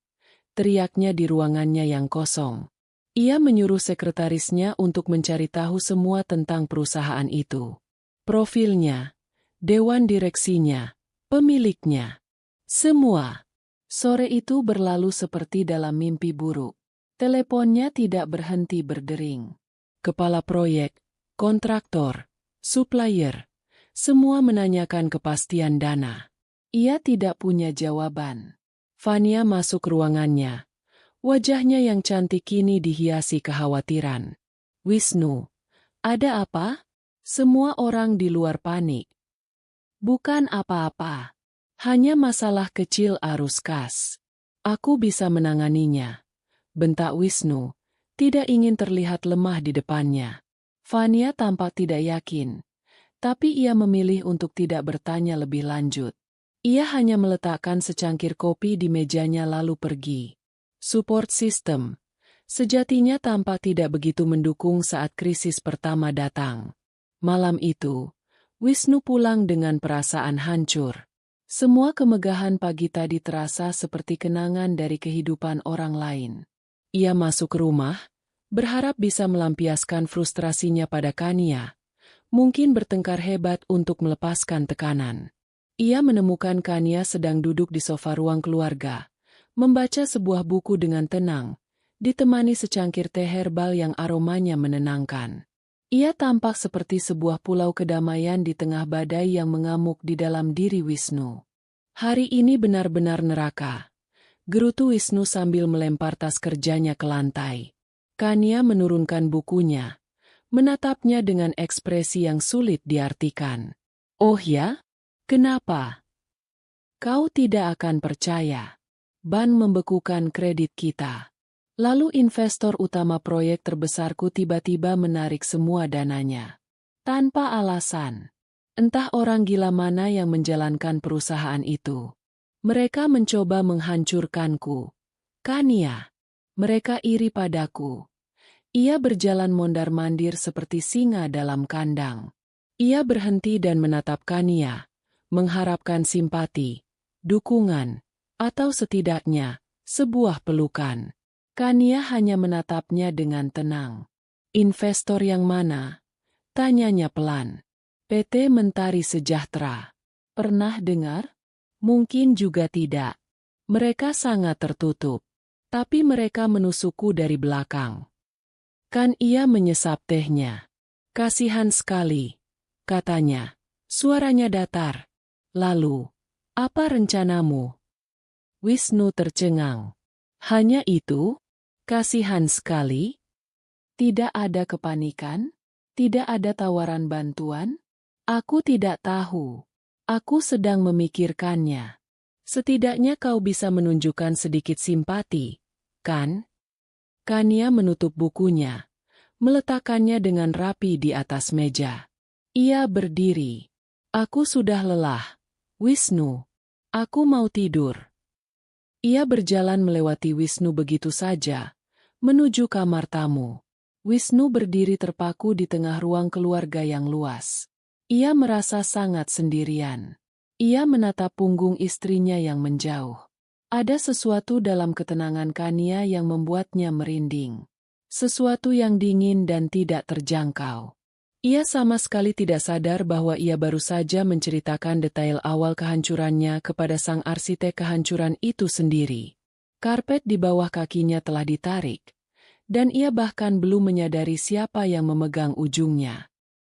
teriaknya di ruangannya yang kosong. Ia menyuruh sekretarisnya untuk mencari tahu semua tentang perusahaan itu. Profilnya, dewan direksinya, pemiliknya. Semua. Sore itu berlalu seperti dalam mimpi buruk. Teleponnya tidak berhenti berdering. Kepala proyek, kontraktor, supplier, semua menanyakan kepastian dana. Ia tidak punya jawaban. Fania masuk ruangannya. Wajahnya yang cantik kini dihiasi kekhawatiran. "Wisnu, ada apa?" Semua orang di luar panik. "Bukan apa-apa. Hanya masalah kecil arus kas. Aku bisa menanganinya," bentak Wisnu, tidak ingin terlihat lemah di depannya. Fania tampak tidak yakin, tapi ia memilih untuk tidak bertanya lebih lanjut. Ia hanya meletakkan secangkir kopi di mejanya lalu pergi. Support system. Sejatinya tampak tidak begitu mendukung saat krisis pertama datang. Malam itu, Wisnu pulang dengan perasaan hancur. Semua kemegahan pagi tadi terasa seperti kenangan dari kehidupan orang lain. Ia masuk rumah, berharap bisa melampiaskan frustrasinya pada Kania. Mungkin bertengkar hebat untuk melepaskan tekanan. Ia menemukan Kania sedang duduk di sofa ruang keluarga, membaca sebuah buku dengan tenang, ditemani secangkir teh herbal yang aromanya menenangkan. Ia tampak seperti sebuah pulau kedamaian di tengah badai yang mengamuk di dalam diri Wisnu. "Hari ini benar-benar neraka," gerutu Wisnu sambil melempar tas kerjanya ke lantai. Kania menurunkan bukunya, menatapnya dengan ekspresi yang sulit diartikan. "Oh ya? Kenapa?" "Kau tidak akan percaya. Ban membekukan kredit kita. Lalu investor utama proyek terbesarku tiba-tiba menarik semua dananya. Tanpa alasan. Entah orang gila mana yang menjalankan perusahaan itu. Mereka mencoba menghancurkanku. Kania. Mereka iri padaku." Ia berjalan mondar-mandir seperti singa dalam kandang. Ia berhenti dan menatap Kania, mengharapkan simpati, dukungan, atau setidaknya, sebuah pelukan. Kania hanya menatapnya dengan tenang. "Investor yang mana?" tanyanya pelan. "PT Mentari Sejahtera. Pernah dengar?" "Mungkin juga tidak. Mereka sangat tertutup. Tapi mereka menusukku dari belakang." Kan ia menyesap tehnya. "Kasihan sekali," katanya. Suaranya datar. "Lalu, apa rencanamu?" Wisnu tercengang. "Hanya itu? Kasihan sekali? Tidak ada kepanikan? Tidak ada tawaran bantuan?" "Aku tidak tahu. Aku sedang memikirkannya. Setidaknya kau bisa menunjukkan sedikit simpati, kan?" Kania menutup bukunya, meletakkannya dengan rapi di atas meja. Ia berdiri. "Aku sudah lelah, Wisnu. Aku mau tidur." Ia berjalan melewati Wisnu begitu saja, menuju kamar tamu. Wisnu berdiri terpaku di tengah ruang keluarga yang luas. Ia merasa sangat sendirian. Ia menatap punggung istrinya yang menjauh. Ada sesuatu dalam ketenangan Kania yang membuatnya merinding. Sesuatu yang dingin dan tidak terjangkau. Ia sama sekali tidak sadar bahwa ia baru saja menceritakan detail awal kehancurannya kepada sang arsitek kehancuran itu sendiri. Karpet di bawah kakinya telah ditarik, dan ia bahkan belum menyadari siapa yang memegang ujungnya.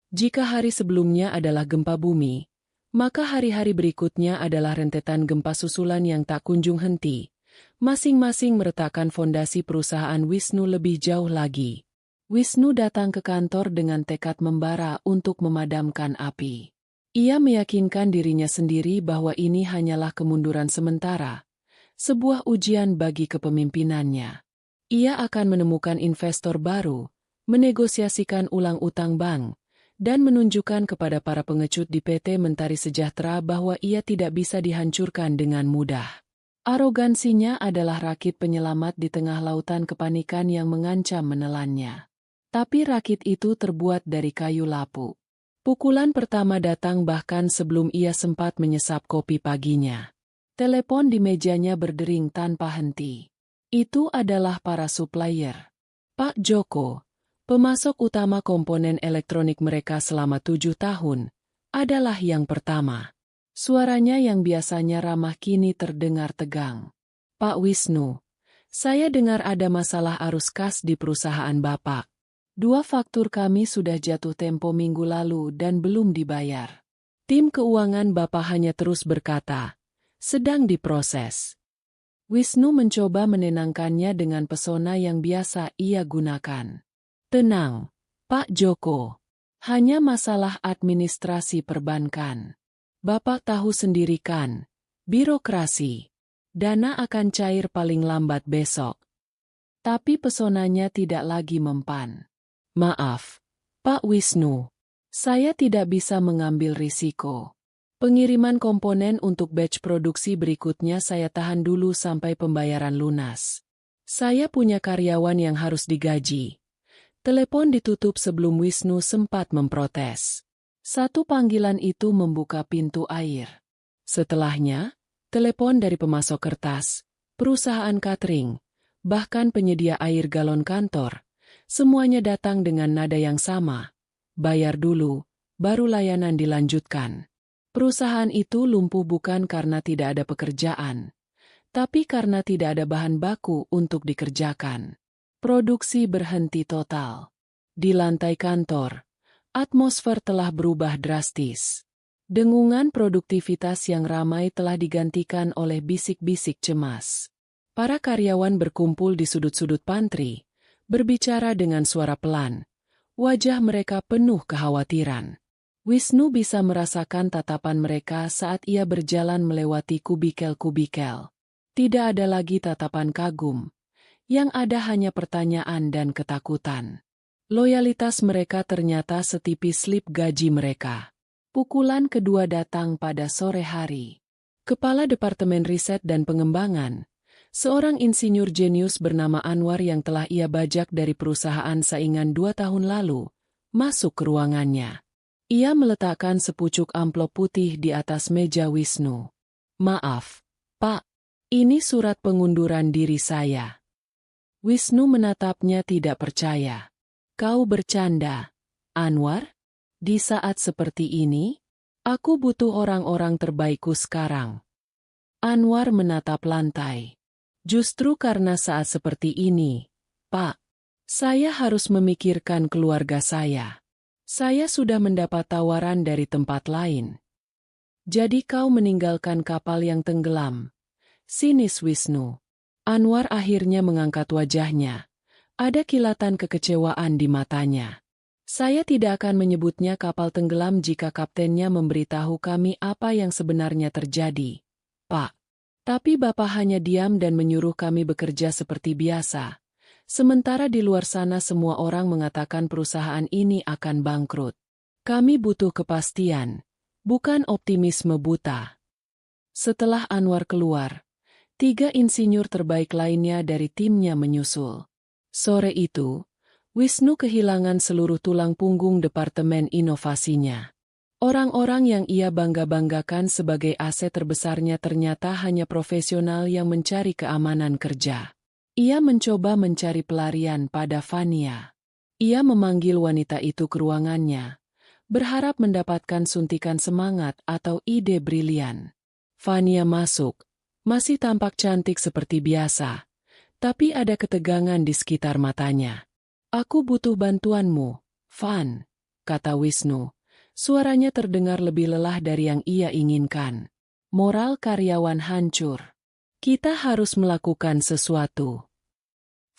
Jika hari sebelumnya adalah gempa bumi, maka hari-hari berikutnya adalah rentetan gempa susulan yang tak kunjung henti, masing-masing meretakkan fondasi perusahaan Wisnu lebih jauh lagi. Wisnu datang ke kantor dengan tekad membara untuk memadamkan api. Ia meyakinkan dirinya sendiri bahwa ini hanyalah kemunduran sementara, sebuah ujian bagi kepemimpinannya. Ia akan menemukan investor baru, menegosiasikan ulang utang bank, dan menunjukkan kepada para pengecut di PT Mentari Sejahtera bahwa ia tidak bisa dihancurkan dengan mudah. Arogansinya adalah rakit penyelamat di tengah lautan kepanikan yang mengancam menelannya. Tapi rakit itu terbuat dari kayu lapuk. Pukulan pertama datang bahkan sebelum ia sempat menyesap kopi paginya. Telepon di mejanya berdering tanpa henti. Itu adalah para supplier. Pak Joko, pemasok utama komponen elektronik mereka selama 7 tahun, adalah yang pertama. Suaranya yang biasanya ramah kini terdengar tegang. Pak Wisnu, saya dengar ada masalah arus kas di perusahaan Bapak. 2 faktur kami sudah jatuh tempo minggu lalu dan belum dibayar. Tim keuangan Bapak hanya terus berkata, sedang diproses. Wisnu mencoba menenangkannya dengan pesona yang biasa ia gunakan. Tenang, Pak Joko. Hanya masalah administrasi perbankan. Bapak tahu sendiri kan, birokrasi. Dana akan cair paling lambat besok. Tapi pesonanya tidak lagi mempan. Maaf, Pak Wisnu. Saya tidak bisa mengambil risiko. Pengiriman komponen untuk batch produksi berikutnya saya tahan dulu sampai pembayaran lunas. Saya punya karyawan yang harus digaji. Telepon ditutup sebelum Wisnu sempat memprotes. Satu panggilan itu membuka pintu air. Setelahnya, telepon dari pemasok kertas, perusahaan catering, bahkan penyedia air galon kantor. Semuanya datang dengan nada yang sama. Bayar dulu, baru layanan dilanjutkan. Perusahaan itu lumpuh bukan karena tidak ada pekerjaan, tapi karena tidak ada bahan baku untuk dikerjakan. Produksi berhenti total. Di lantai kantor, atmosfer telah berubah drastis. Dengungan produktivitas yang ramai telah digantikan oleh bisik-bisik cemas. Para karyawan berkumpul di sudut-sudut pantry, berbicara dengan suara pelan. Wajah mereka penuh kekhawatiran. Wisnu bisa merasakan tatapan mereka saat ia berjalan melewati kubikel-kubikel. Tidak ada lagi tatapan kagum. Yang ada hanya pertanyaan dan ketakutan. Loyalitas mereka ternyata setipis slip gaji mereka. Pukulan kedua datang pada sore hari. Kepala Departemen Riset dan Pengembangan, seorang insinyur jenius bernama Anwar yang telah ia bajak dari perusahaan saingan 2 tahun lalu, masuk ke ruangannya. Ia meletakkan sepucuk amplop putih di atas meja Wisnu. Maaf, Pak, ini surat pengunduran diri saya. Wisnu menatapnya tidak percaya. Kau bercanda, Anwar? Di saat seperti ini, aku butuh orang-orang terbaikku sekarang. Anwar menatap lantai. Justru karena saat seperti ini, Pak, saya harus memikirkan keluarga saya. Saya sudah mendapat tawaran dari tempat lain. Jadi kau meninggalkan kapal yang tenggelam. Sinis Wisnu. Anwar akhirnya mengangkat wajahnya. Ada kilatan kekecewaan di matanya. Saya tidak akan menyebutnya kapal tenggelam jika kaptennya memberitahu kami apa yang sebenarnya terjadi, Pak. Tapi Bapak hanya diam dan menyuruh kami bekerja seperti biasa. Sementara di luar sana semua orang mengatakan perusahaan ini akan bangkrut. Kami butuh kepastian, bukan optimisme buta. Setelah Anwar keluar, 3 insinyur terbaik lainnya dari timnya menyusul. Sore itu, Wisnu kehilangan seluruh tulang punggung departemen inovasinya. Orang-orang yang ia bangga-banggakan sebagai aset terbesarnya ternyata hanya profesional yang mencari keamanan kerja. Ia mencoba mencari pelarian pada Fania. Ia memanggil wanita itu ke ruangannya, berharap mendapatkan suntikan semangat atau ide brilian. Fania masuk, Masih tampak cantik seperti biasa, tapi ada ketegangan di sekitar matanya. Aku butuh bantuanmu, Van, kata Wisnu. Suaranya terdengar lebih lelah dari yang ia inginkan. Moral karyawan hancur. Kita harus melakukan sesuatu.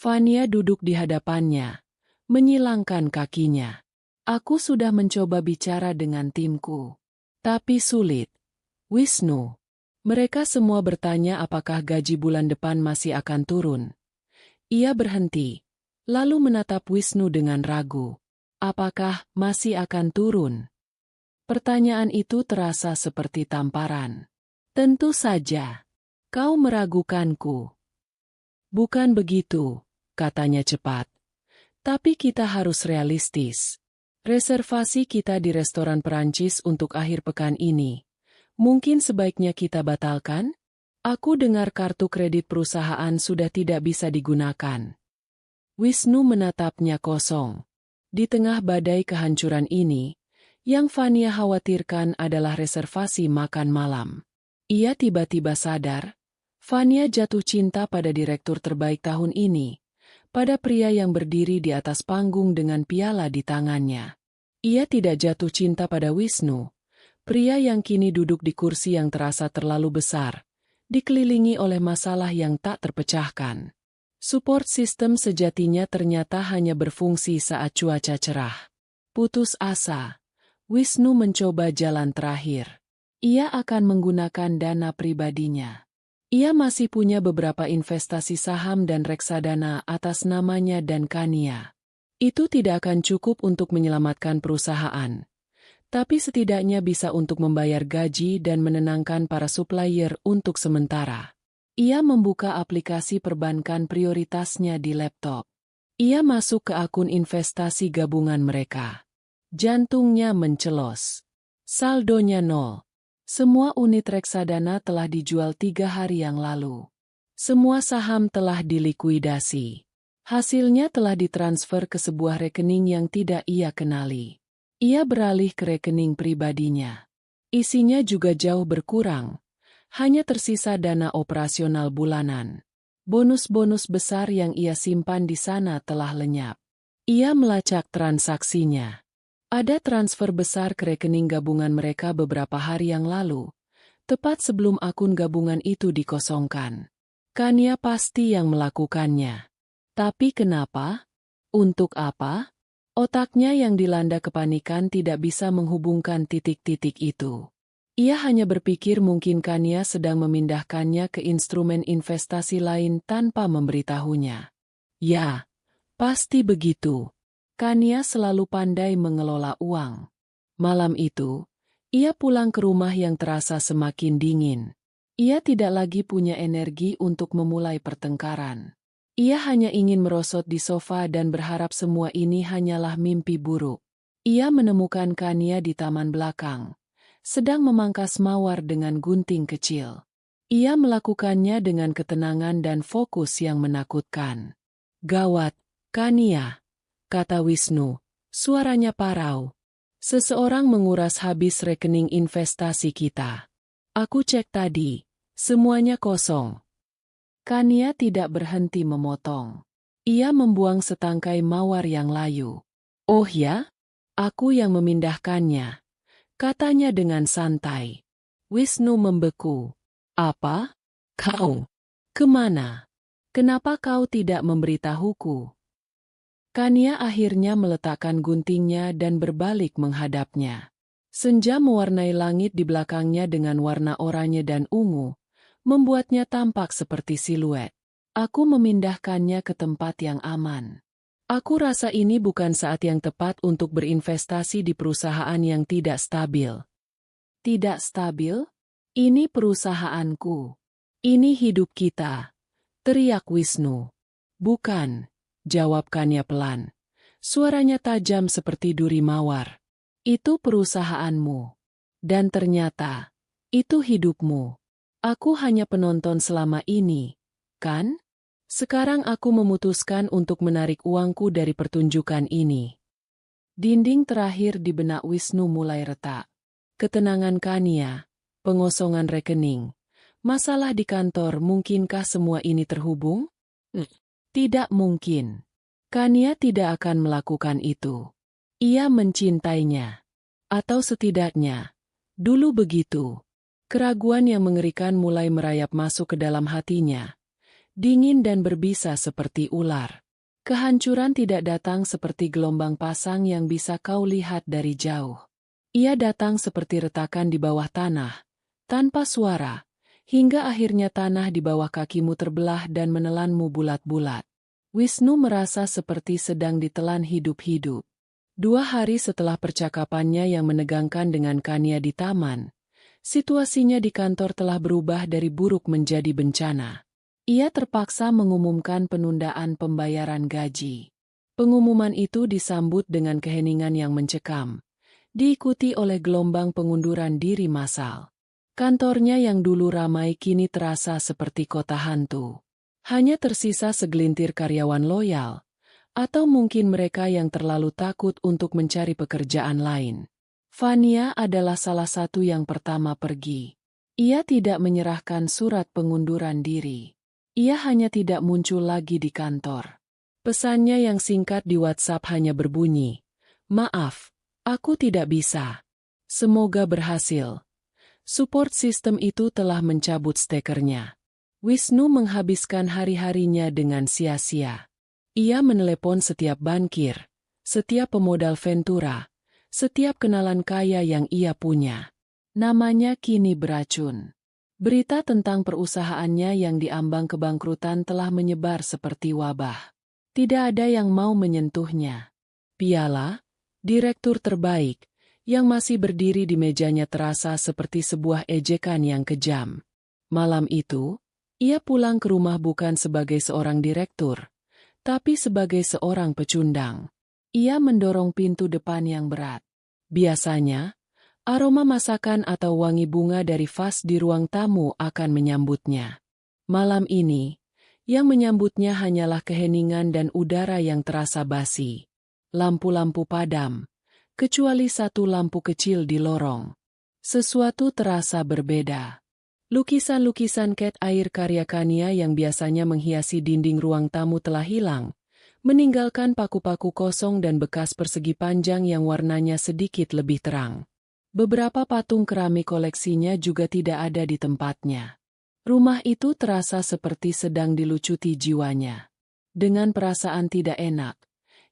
Vania duduk di hadapannya, menyilangkan kakinya. Aku sudah mencoba bicara dengan timku. Tapi sulit. Wisnu. Mereka semua bertanya apakah gaji bulan depan masih akan turun. Ia berhenti, lalu menatap Wisnu dengan ragu. Apakah masih akan turun? Pertanyaan itu terasa seperti tamparan. Tentu saja. Kau meragukanku. Bukan begitu, katanya cepat. Tapi kita harus realistis. Reservasi kita di restoran Perancis untuk akhir pekan ini. Mungkin sebaiknya kita batalkan? Aku dengar kartu kredit perusahaan sudah tidak bisa digunakan. Wisnu menatapnya kosong. Di tengah badai kehancuran ini, yang Vania khawatirkan adalah reservasi makan malam. Ia tiba-tiba sadar, Vania jatuh cinta pada direktur terbaik tahun ini, pada pria yang berdiri di atas panggung dengan piala di tangannya. Ia tidak jatuh cinta pada Wisnu, pria yang kini duduk di kursi yang terasa terlalu besar, dikelilingi oleh masalah yang tak terpecahkan. Support system sejatinya ternyata hanya berfungsi saat cuaca cerah. Putus asa. Wisnu mencoba jalan terakhir. Ia akan menggunakan dana pribadinya. Ia masih punya beberapa investasi saham dan reksadana atas namanya dan Kania. Itu tidak akan cukup untuk menyelamatkan perusahaan. Tapi setidaknya bisa untuk membayar gaji dan menenangkan para supplier untuk sementara. Ia membuka aplikasi perbankan prioritasnya di laptop. Ia masuk ke akun investasi gabungan mereka. Jantungnya mencelos. Saldonya 0. Semua unit reksadana telah dijual 3 hari yang lalu. Semua saham telah dilikuidasi. Hasilnya telah ditransfer ke sebuah rekening yang tidak ia kenali. Ia beralih ke rekening pribadinya. Isinya juga jauh berkurang. Hanya tersisa dana operasional bulanan. Bonus-bonus besar yang ia simpan di sana telah lenyap. Ia melacak transaksinya. Ada transfer besar ke rekening gabungan mereka beberapa hari yang lalu, tepat sebelum akun gabungan itu dikosongkan. Kania pasti yang melakukannya. Tapi kenapa? Untuk apa? Otaknya yang dilanda kepanikan tidak bisa menghubungkan titik-titik itu. Ia hanya berpikir mungkin Kania sedang memindahkannya ke instrumen investasi lain tanpa memberitahunya. Ya, pasti begitu. Kania selalu pandai mengelola uang. Malam itu, ia pulang ke rumah yang terasa semakin dingin. Ia tidak lagi punya energi untuk memulai pertengkaran. Ia hanya ingin merosot di sofa dan berharap semua ini hanyalah mimpi buruk. Ia menemukan Kania di taman belakang, sedang memangkas mawar dengan gunting kecil. Ia melakukannya dengan ketenangan dan fokus yang menakutkan. Gawat, Kania, kata Wisnu, suaranya parau. Seseorang menguras habis rekening investasi kita. Aku cek tadi, semuanya kosong. Kania tidak berhenti memotong. Ia membuang setangkai mawar yang layu. Oh ya? Aku yang memindahkannya, katanya dengan santai. Wisnu membeku. Apa? Kau? Kemana? Kenapa kau tidak memberitahuku? Kania akhirnya meletakkan guntingnya dan berbalik menghadapnya. Senja mewarnai langit di belakangnya dengan warna oranye dan ungu, membuatnya tampak seperti siluet. Aku memindahkannya ke tempat yang aman. Aku rasa ini bukan saat yang tepat untuk berinvestasi di perusahaan yang tidak stabil. Tidak stabil? Ini perusahaanku. Ini hidup kita, teriak Wisnu. Bukan, jawab Kania pelan. Suaranya tajam seperti duri mawar. Itu perusahaanmu. Dan ternyata, itu hidupmu. Aku hanya penonton selama ini, kan? Sekarang aku memutuskan untuk menarik uangku dari pertunjukan ini. Dinding terakhir di benak Wisnu mulai retak. Ketenangan Kania, pengosongan rekening, Masalah di kantor, mungkinkah semua ini terhubung? Tidak mungkin. Kania tidak akan melakukan itu. Ia mencintainya. Atau setidaknya, dulu begitu. Keraguan yang mengerikan mulai merayap masuk ke dalam hatinya. Dingin dan berbisa seperti ular. Kehancuran tidak datang seperti gelombang pasang yang bisa kau lihat dari jauh. Ia datang seperti retakan di bawah tanah, tanpa suara. Hingga akhirnya tanah di bawah kakimu terbelah dan menelanmu bulat-bulat. Wisnu merasa seperti sedang ditelan hidup-hidup. 2 hari setelah percakapannya yang menegangkan dengan Kania di taman, situasinya di kantor telah berubah dari buruk menjadi bencana. Ia terpaksa mengumumkan penundaan pembayaran gaji. Pengumuman itu disambut dengan keheningan yang mencekam, diikuti oleh gelombang pengunduran diri massal. Kantornya yang dulu ramai kini terasa seperti kota hantu. Hanya tersisa segelintir karyawan loyal, atau mungkin mereka yang terlalu takut untuk mencari pekerjaan lain. Fania adalah salah satu yang pertama pergi. Ia tidak menyerahkan surat pengunduran diri. Ia hanya tidak muncul lagi di kantor. Pesannya yang singkat di WhatsApp hanya berbunyi, "Maaf, aku tidak bisa. Semoga berhasil." Support system itu telah mencabut stekernya. Wisnu menghabiskan hari-harinya dengan sia-sia. Ia menelepon setiap bankir, setiap pemodal Ventura, setiap kenalan kaya yang ia punya. Namanya kini beracun. Berita tentang perusahaannya yang diambang kebangkrutan telah menyebar seperti wabah. Tidak ada yang mau menyentuhnya. Piala, direktur terbaik, yang masih berdiri di mejanya terasa seperti sebuah ejekan yang kejam. Malam itu, ia pulang ke rumah bukan sebagai seorang direktur, tapi sebagai seorang pecundang. Ia mendorong pintu depan yang berat. Biasanya, aroma masakan atau wangi bunga dari vas di ruang tamu akan menyambutnya. Malam ini, yang menyambutnya hanyalah keheningan dan udara yang terasa basi. Lampu-lampu padam. Kecuali satu lampu kecil di lorong. Sesuatu terasa berbeda. Lukisan-lukisan cat air karya Kania yang biasanya menghiasi dinding ruang tamu telah hilang, meninggalkan paku-paku kosong dan bekas persegi panjang yang warnanya sedikit lebih terang. Beberapa patung keramik koleksinya juga tidak ada di tempatnya. Rumah itu terasa seperti sedang dilucuti jiwanya. Dengan perasaan tidak enak,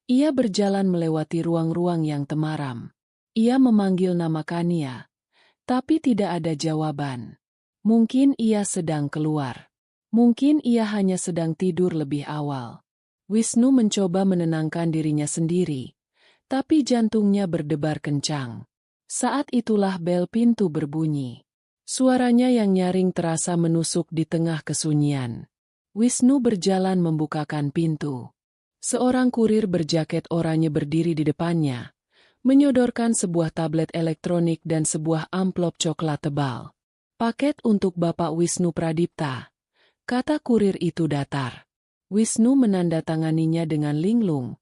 ia berjalan melewati ruang-ruang yang temaram. Ia memanggil nama Kania, tapi tidak ada jawaban. Mungkin ia sedang keluar. Mungkin ia hanya sedang tidur lebih awal. Wisnu mencoba menenangkan dirinya sendiri, tapi jantungnya berdebar kencang. Saat itulah bel pintu berbunyi. Suaranya yang nyaring terasa menusuk di tengah kesunyian. Wisnu berjalan membukakan pintu. Seorang kurir berjaket oranye berdiri di depannya, menyodorkan sebuah tablet elektronik dan sebuah amplop coklat tebal. "Paket untuk Bapak Wisnu Pradipta," kata kurir itu datar. Wisnu menandatanganinya dengan linglung,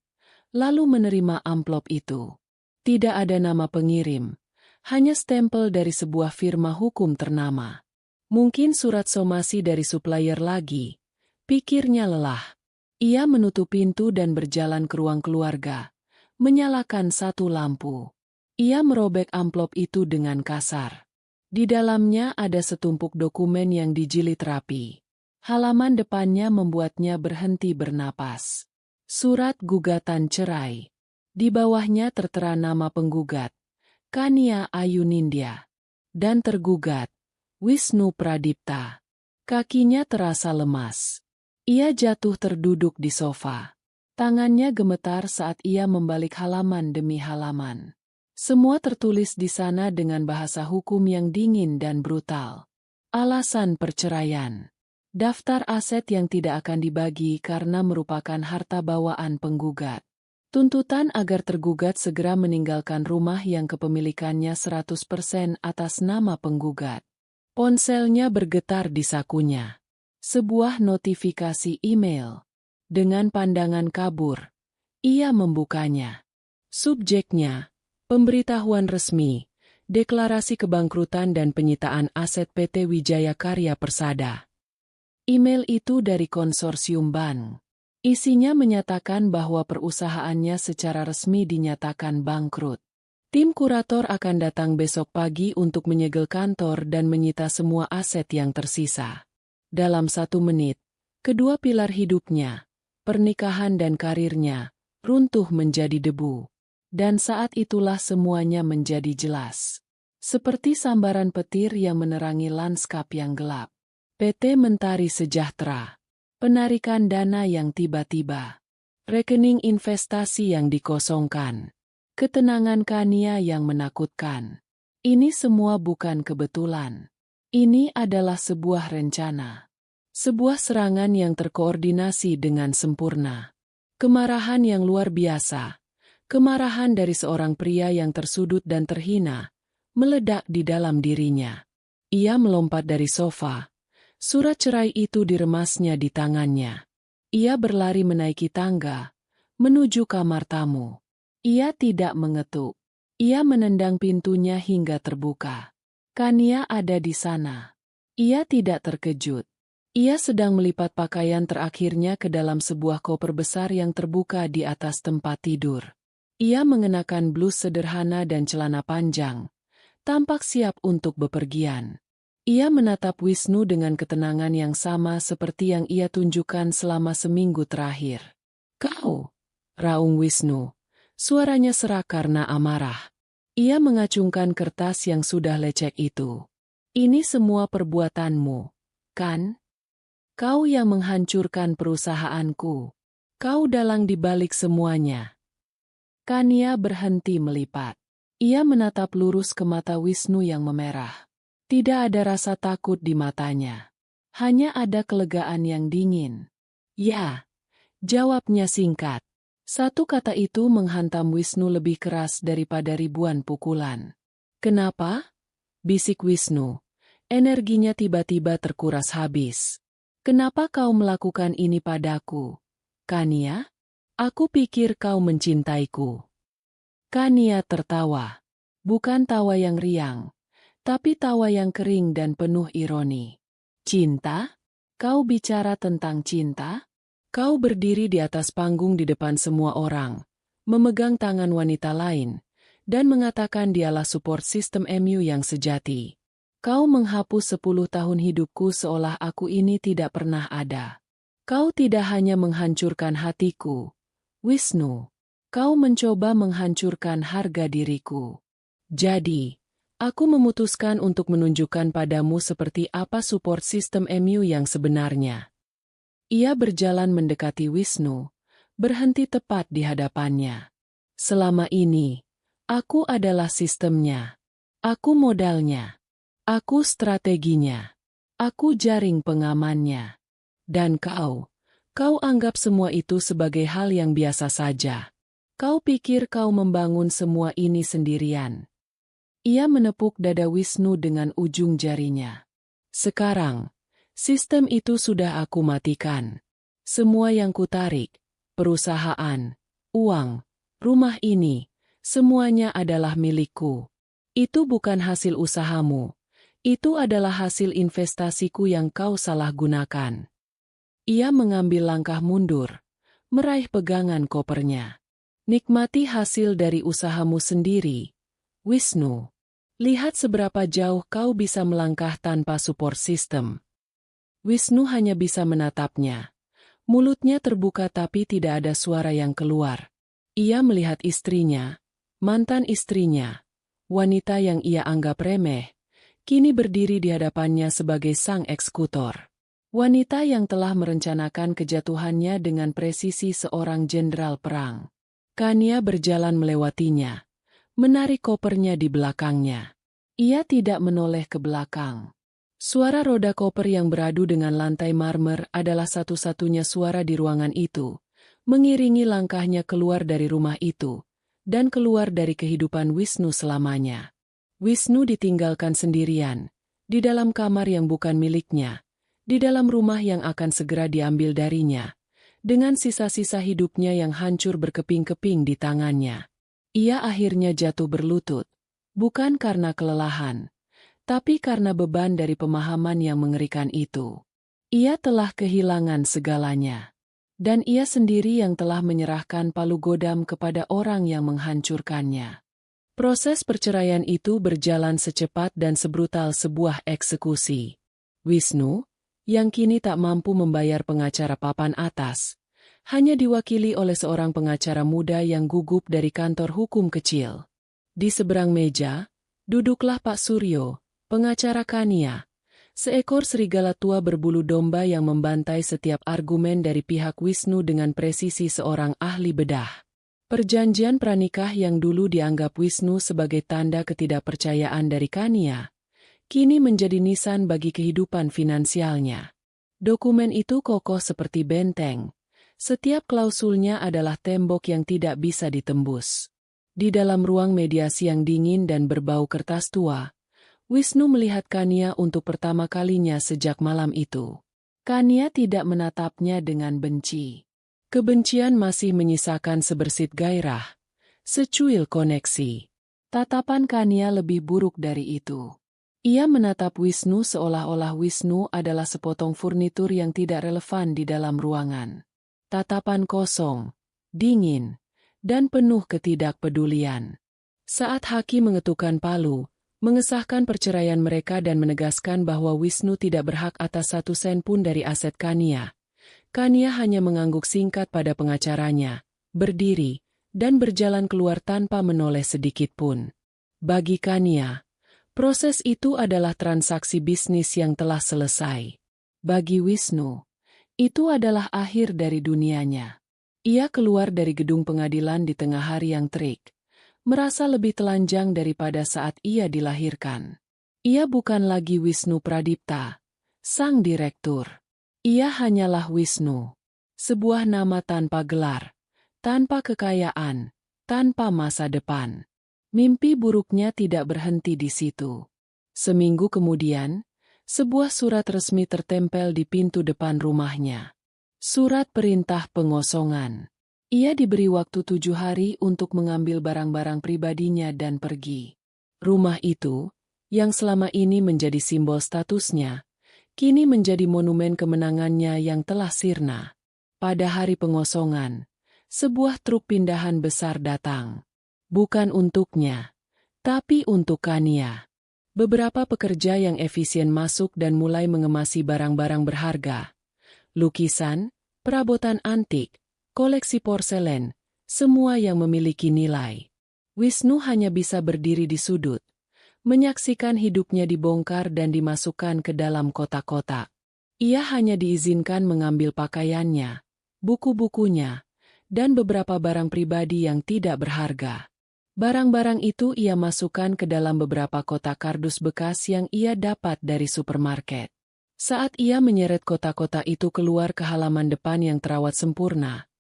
lalu menerima amplop itu. Tidak ada nama pengirim, hanya stempel dari sebuah firma hukum ternama. Mungkin surat somasi dari supplier lagi, pikirnya lelah. Ia menutup pintu dan berjalan ke ruang keluarga, menyalakan satu lampu. Ia merobek amplop itu dengan kasar. Di dalamnya ada setumpuk dokumen yang dijilid rapi. Halaman depannya membuatnya berhenti bernapas. Surat gugatan cerai. Di bawahnya tertera nama penggugat, Kania Ayunindya. Dan tergugat, Wisnu Pradipta. Kakinya terasa lemas. Ia jatuh terduduk di sofa. Tangannya gemetar saat ia membalik halaman demi halaman. Semua tertulis di sana dengan bahasa hukum yang dingin dan brutal. Alasan perceraian. Daftar aset yang tidak akan dibagi karena merupakan harta bawaan penggugat. Tuntutan agar tergugat segera meninggalkan rumah yang kepemilikannya 100% atas nama penggugat. Ponselnya bergetar di sakunya. Sebuah notifikasi email. Dengan pandangan kabur, ia membukanya. Subjeknya, pemberitahuan resmi, deklarasi kebangkrutan dan penyitaan aset PT Wijaya Karya Persada. Email itu dari konsorsium bank. Isinya menyatakan bahwa perusahaannya secara resmi dinyatakan bangkrut. Tim kurator akan datang besok pagi untuk menyegel kantor dan menyita semua aset yang tersisa. Dalam 1 menit, kedua pilar hidupnya, pernikahan dan karirnya, runtuh menjadi debu. Dan saat itulah semuanya menjadi jelas. Seperti sambaran petir yang menerangi lanskap yang gelap. PT Mentari Sejahtera. Penarikan dana yang tiba-tiba. Rekening investasi yang dikosongkan. Ketenangan Kania yang menakutkan. Ini semua bukan kebetulan. Ini adalah sebuah rencana. Sebuah serangan yang terkoordinasi dengan sempurna. Kemarahan yang luar biasa. Kemarahan dari seorang pria yang tersudut dan terhina, meledak di dalam dirinya. Ia melompat dari sofa. Surat cerai itu diremasnya di tangannya. Ia berlari menaiki tangga, menuju kamar tamu. Ia tidak mengetuk. Ia menendang pintunya hingga terbuka. Kania ada di sana. Ia tidak terkejut. Ia sedang melipat pakaian terakhirnya ke dalam sebuah koper besar yang terbuka di atas tempat tidur. Ia mengenakan blus sederhana dan celana panjang, tampak siap untuk bepergian. Ia menatap Wisnu dengan ketenangan yang sama seperti yang ia tunjukkan selama seminggu terakhir. "Kau!" raung Wisnu. Suaranya serak karena amarah. Ia mengacungkan kertas yang sudah lecek itu. "Ini semua perbuatanmu, kan? Kau yang menghancurkan perusahaanku. Kau dalang di balik semuanya." Kania berhenti melipat. Ia menatap lurus ke mata Wisnu yang memerah. Tidak ada rasa takut di matanya. Hanya ada kelegaan yang dingin. "Ya," jawabnya singkat. Satu kata itu menghantam Wisnu lebih keras daripada ribuan pukulan. "Kenapa?" bisik Wisnu. Energinya tiba-tiba terkuras habis. "Kenapa kau melakukan ini padaku, Kania? Aku pikir kau mencintaiku." Kania tertawa. Bukan tawa yang riang, tapi tawa yang kering dan penuh ironi. "Cinta? Kau bicara tentang cinta?" Kau berdiri di atas panggung di depan semua orang, memegang tangan wanita lain, dan mengatakan dialah support system MU yang sejati. Kau menghapus 10 tahun hidupku seolah aku ini tidak pernah ada. Kau tidak hanya menghancurkan hatiku, Wisnu. Kau mencoba menghancurkan harga diriku. Jadi, aku memutuskan untuk menunjukkan padamu seperti apa support system MU yang sebenarnya. Ia berjalan mendekati Wisnu, berhenti tepat di hadapannya. "Selama ini, aku adalah sistemnya. Aku modalnya. Aku strateginya. Aku jaring pengamannya. Dan kau anggap semua itu sebagai hal yang biasa saja. Kau pikir kau membangun semua ini sendirian." Ia menepuk dada Wisnu dengan ujung jarinya. "Sekarang, sistem itu sudah aku matikan. Semua yang kutarik, perusahaan, uang, rumah ini, semuanya adalah milikku. Itu bukan hasil usahamu. Itu adalah hasil investasiku yang kau salah gunakan." Ia mengambil langkah mundur, meraih pegangan kopernya. "Nikmati hasil dari usahamu sendiri, Wisnu. Lihat seberapa jauh kau bisa melangkah tanpa support system." Wisnu hanya bisa menatapnya. Mulutnya terbuka tapi tidak ada suara yang keluar. Ia melihat istrinya, mantan istrinya, wanita yang ia anggap remeh, kini berdiri di hadapannya sebagai sang eksekutor. Wanita yang telah merencanakan kejatuhannya dengan presisi seorang jenderal perang. Kania berjalan melewatinya, menarik kopernya di belakangnya. Ia tidak menoleh ke belakang. Suara roda koper yang beradu dengan lantai marmer adalah satu-satunya suara di ruangan itu, mengiringi langkahnya keluar dari rumah itu, dan keluar dari kehidupan Wisnu selamanya. Wisnu ditinggalkan sendirian, di dalam kamar yang bukan miliknya, di dalam rumah yang akan segera diambil darinya, dengan sisa-sisa hidupnya yang hancur berkeping-keping di tangannya. Ia akhirnya jatuh berlutut, Bukan karena kelelahan, tapi karena beban dari pemahaman yang mengerikan itu. Ia telah kehilangan segalanya. Dan ia sendiri yang telah menyerahkan palu godam kepada orang yang menghancurkannya. Proses perceraian itu berjalan secepat dan sebrutal sebuah eksekusi. Wisnu, yang kini tak mampu membayar pengacara papan atas, hanya diwakili oleh seorang pengacara muda yang gugup dari kantor hukum kecil. Di seberang meja, duduklah Pak Suryo, pengacara Kania. Seekor serigala tua berbulu domba yang membantai setiap argumen dari pihak Wisnu dengan presisi seorang ahli bedah. Perjanjian pranikah yang dulu dianggap Wisnu sebagai tanda ketidakpercayaan dari Kania, kini menjadi nisan bagi kehidupan finansialnya. Dokumen itu kokoh seperti benteng. Setiap klausulnya adalah tembok yang tidak bisa ditembus. Di dalam ruang mediasi yang dingin dan berbau kertas tua, Wisnu melihat Kania untuk pertama kalinya sejak malam itu. Kania tidak menatapnya dengan benci. Kebencian masih menyisakan sebersit gairah, secuil koneksi. Tatapan Kania lebih buruk dari itu. Ia menatap Wisnu seolah-olah Wisnu adalah sepotong furnitur yang tidak relevan di dalam ruangan. Tatapan kosong, dingin, dan penuh ketidakpedulian. Saat hakim mengetukkan palu, mengesahkan perceraian mereka dan menegaskan bahwa Wisnu tidak berhak atas 1 sen pun dari aset Kania. Kania hanya mengangguk singkat pada pengacaranya, berdiri, dan berjalan keluar tanpa menoleh sedikit pun. Bagi Kania, proses itu adalah transaksi bisnis yang telah selesai. Bagi Wisnu, itu adalah akhir dari dunianya. Ia keluar dari gedung pengadilan di tengah hari yang terik, merasa lebih telanjang daripada saat ia dilahirkan. Ia bukan lagi Wisnu Pradipta, sang direktur. Ia hanyalah Wisnu, sebuah nama tanpa gelar, tanpa kekayaan, tanpa masa depan. Mimpi buruknya tidak berhenti di situ. Seminggu kemudian, sebuah surat resmi tertempel di pintu depan rumahnya. Surat perintah pengosongan. Ia diberi waktu 7 hari untuk mengambil barang-barang pribadinya dan pergi. Rumah itu, yang selama ini menjadi simbol statusnya, kini menjadi monumen kemenangannya yang telah sirna. Pada hari pengosongan, sebuah truk pindahan besar datang. Bukan untuknya, tapi untuk Kania. Beberapa pekerja yang efisien masuk dan mulai mengemasi barang-barang berharga. Lukisan, perabotan antik, koleksi porselen, semua yang memiliki nilai. Wisnu hanya bisa berdiri di sudut, menyaksikan hidupnya dibongkar dan dimasukkan ke dalam kotak-kotak. Ia hanya diizinkan mengambil pakaiannya, buku-bukunya, dan beberapa barang pribadi yang tidak berharga. Barang-barang itu ia masukkan ke dalam beberapa kotak kardus bekas yang ia dapat dari supermarket. Saat ia menyeret kotak-kotak itu keluar ke halaman depan yang terawat sempurna,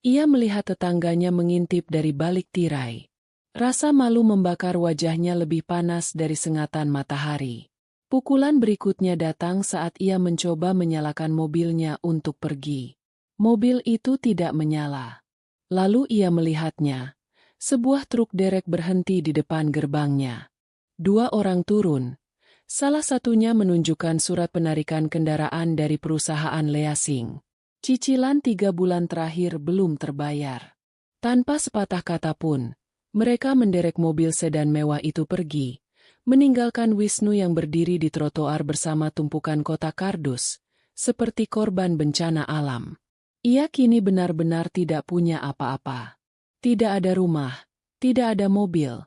ia melihat tetangganya mengintip dari balik tirai. Rasa malu membakar wajahnya lebih panas dari sengatan matahari. Pukulan berikutnya datang saat ia mencoba menyalakan mobilnya untuk pergi. Mobil itu tidak menyala. Lalu ia melihatnya. Sebuah truk derek berhenti di depan gerbangnya. 2 orang turun. Salah satunya menunjukkan surat penarikan kendaraan dari perusahaan leasing. Cicilan 3 bulan terakhir belum terbayar. Tanpa sepatah kata pun, mereka menderek mobil sedan mewah itu pergi, meninggalkan Wisnu yang berdiri di trotoar bersama tumpukan kotak kardus, seperti korban bencana alam. Ia kini benar-benar tidak punya apa-apa. Tidak ada rumah, tidak ada mobil,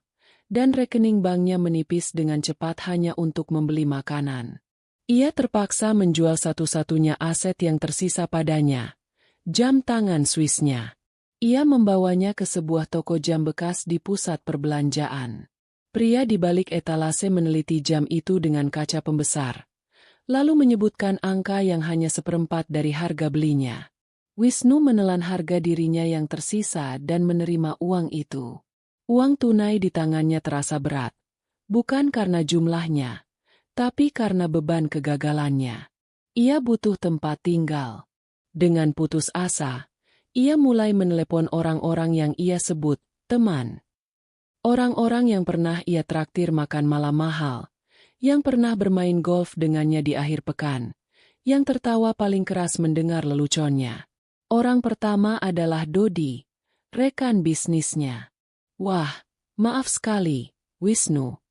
dan rekening banknya menipis dengan cepat hanya untuk membeli makanan. Ia terpaksa menjual satu-satunya aset yang tersisa padanya, jam tangan Swissnya. Ia membawanya ke sebuah toko jam bekas di pusat perbelanjaan. Pria di balik etalase meneliti jam itu dengan kaca pembesar, lalu menyebutkan angka yang hanya 1/4 dari harga belinya. Wisnu menelan harga dirinya yang tersisa dan menerima uang itu. Uang tunai di tangannya terasa berat, bukan karena jumlahnya, tapi karena beban kegagalannya. Ia butuh tempat tinggal. Dengan putus asa, ia mulai menelepon orang-orang yang ia sebut teman. Orang-orang yang pernah ia traktir makan malam mahal, yang pernah bermain golf dengannya di akhir pekan, yang tertawa paling keras mendengar leluconnya. Orang pertama adalah Dodi, rekan bisnisnya. "Wah, maaf sekali, Wisnu,"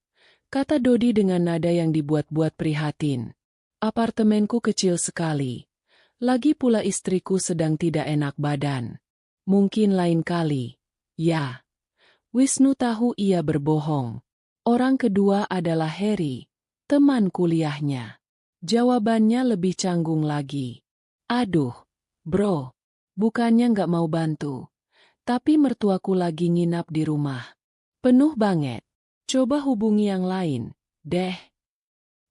kata Dodi dengan nada yang dibuat-buat prihatin. "Apartemenku kecil sekali. Lagi pula istriku sedang tidak enak badan. Mungkin lain kali." Ya, Wisnu tahu ia berbohong. Orang kedua adalah Harry, teman kuliahnya. Jawabannya lebih canggung lagi. "Aduh, bro, bukannya nggak mau bantu. Tapi mertuaku lagi nginap di rumah. Penuh banget. Coba hubungi yang lain, deh."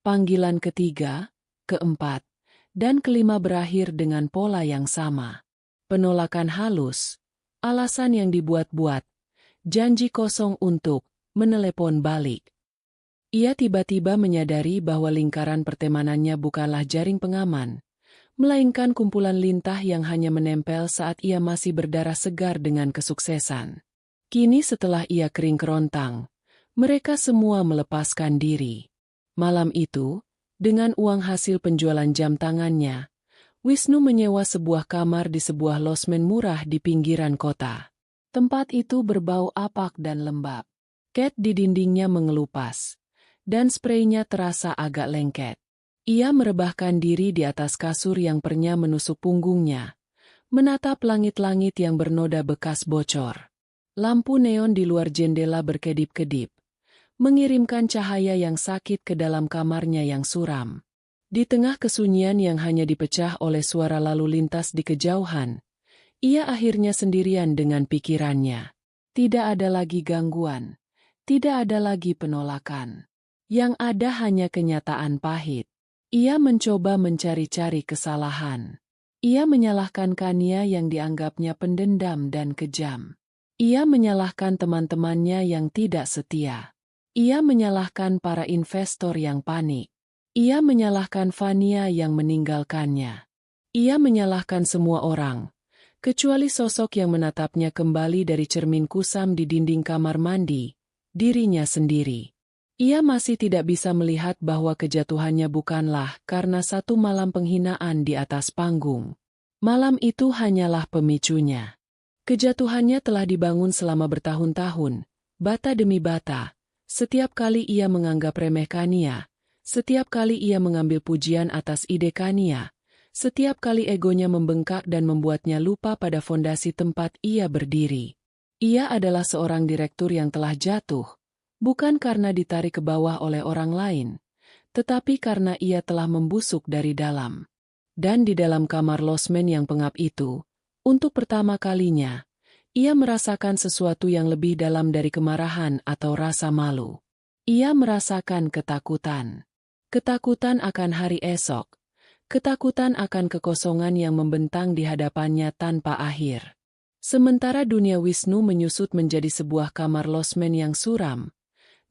Panggilan ketiga, keempat, dan kelima berakhir dengan pola yang sama. Penolakan halus, alasan yang dibuat-buat, janji kosong untuk menelepon balik. Ia tiba-tiba menyadari bahwa lingkaran pertemanannya bukanlah jaring pengaman, melainkan kumpulan lintah yang hanya menempel saat ia masih berdarah segar dengan kesuksesan. Kini setelah ia kering kerontang, mereka semua melepaskan diri. Malam itu, dengan uang hasil penjualan jam tangannya, Wisnu menyewa sebuah kamar di sebuah losmen murah di pinggiran kota. Tempat itu berbau apak dan lembab. Cat di dindingnya mengelupas, dan spraynya terasa agak lengket. Ia merebahkan diri di atas kasur yang pernya menusuk punggungnya, menatap langit-langit yang bernoda bekas bocor. Lampu neon di luar jendela berkedip-kedip, mengirimkan cahaya yang sakit ke dalam kamarnya yang suram. Di tengah kesunyian yang hanya dipecah oleh suara lalu lintas di kejauhan, ia akhirnya sendirian dengan pikirannya. Tidak ada lagi gangguan, tidak ada lagi penolakan. Yang ada hanya kenyataan pahit. Ia mencoba mencari-cari kesalahan. Ia menyalahkan Kania yang dianggapnya pendendam dan kejam. Ia menyalahkan teman-temannya yang tidak setia. Ia menyalahkan para investor yang panik. Ia menyalahkan Fania yang meninggalkannya. Ia menyalahkan semua orang, kecuali sosok yang menatapnya kembali dari cermin kusam di dinding kamar mandi, dirinya sendiri. Ia masih tidak bisa melihat bahwa kejatuhannya bukanlah karena satu malam penghinaan di atas panggung. Malam itu hanyalah pemicunya. Kejatuhannya telah dibangun selama bertahun-tahun, bata demi bata. Setiap kali ia menganggap remeh Kania, setiap kali ia mengambil pujian atas ide Kania, setiap kali egonya membengkak dan membuatnya lupa pada fondasi tempat ia berdiri. Ia adalah seorang direktur yang telah jatuh, bukan karena ditarik ke bawah oleh orang lain, tetapi karena ia telah membusuk dari dalam. Dan di dalam kamar losmen yang pengap itu, untuk pertama kalinya, ia merasakan sesuatu yang lebih dalam dari kemarahan atau rasa malu. Ia merasakan ketakutan. Ketakutan akan hari esok. Ketakutan akan kekosongan yang membentang di hadapannya tanpa akhir. Sementara dunia Wisnu menyusut menjadi sebuah kamar losmen yang suram,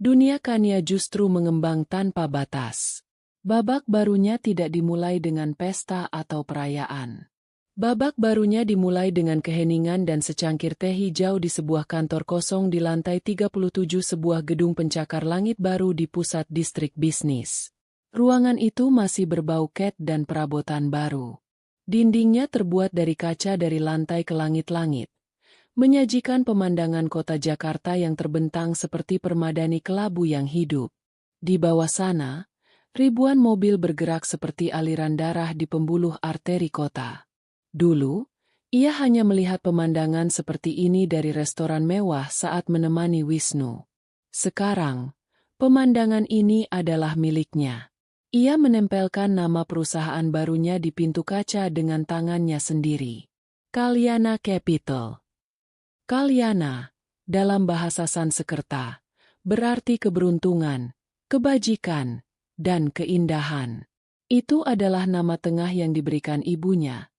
dunia Kania justru mengembang tanpa batas. Babak barunya tidak dimulai dengan pesta atau perayaan. Babak barunya dimulai dengan keheningan dan secangkir teh hijau di sebuah kantor kosong di lantai 37 sebuah gedung pencakar langit baru di pusat distrik bisnis. Ruangan itu masih berbau cat dan perabotan baru. Dindingnya terbuat dari kaca dari lantai ke langit-langit, menyajikan pemandangan kota Jakarta yang terbentang seperti permadani kelabu yang hidup. Di bawah sana, ribuan mobil bergerak seperti aliran darah di pembuluh arteri kota. Dulu, ia hanya melihat pemandangan seperti ini dari restoran mewah saat menemani Wisnu. Sekarang, pemandangan ini adalah miliknya. Ia menempelkan nama perusahaan barunya di pintu kaca dengan tangannya sendiri. Kalyana Capital. Kalyana, dalam bahasa Sanskerta, berarti keberuntungan, kebajikan, dan keindahan. Itu adalah nama tengah yang diberikan ibunya,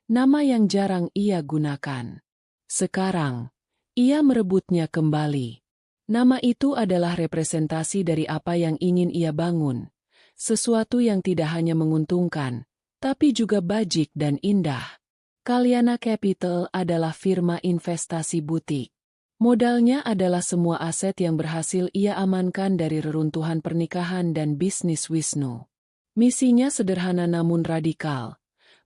nama yang jarang ia gunakan. Sekarang, ia merebutnya kembali. Nama itu adalah representasi dari apa yang ingin ia bangun. Sesuatu yang tidak hanya menguntungkan, tapi juga bajik dan indah. Kalyana Capital adalah firma investasi butik. Modalnya adalah semua aset yang berhasil ia amankan dari reruntuhan pernikahan dan bisnis Wisnu. Misinya sederhana namun radikal,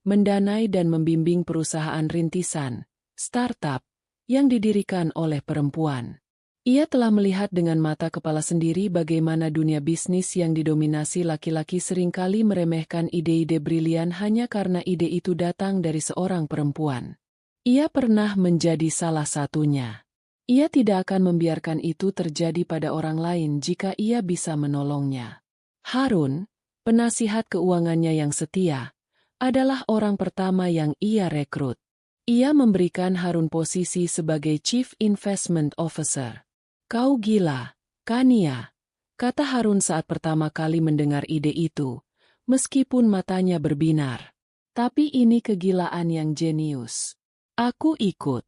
mendanai dan membimbing perusahaan rintisan, startup, yang didirikan oleh perempuan. Ia telah melihat dengan mata kepala sendiri bagaimana dunia bisnis yang didominasi laki-laki seringkali meremehkan ide-ide brilian hanya karena ide itu datang dari seorang perempuan. Ia pernah menjadi salah satunya. Ia tidak akan membiarkan itu terjadi pada orang lain jika ia bisa menolongnya. Harun, penasihat keuangannya yang setia, adalah orang pertama yang ia rekrut. Ia memberikan Harun posisi sebagai Chief Investment Officer. "Kau gila, Kania," kata Harun saat pertama kali mendengar ide itu, meskipun matanya berbinar. "Tapi ini kegilaan yang jenius. Aku ikut."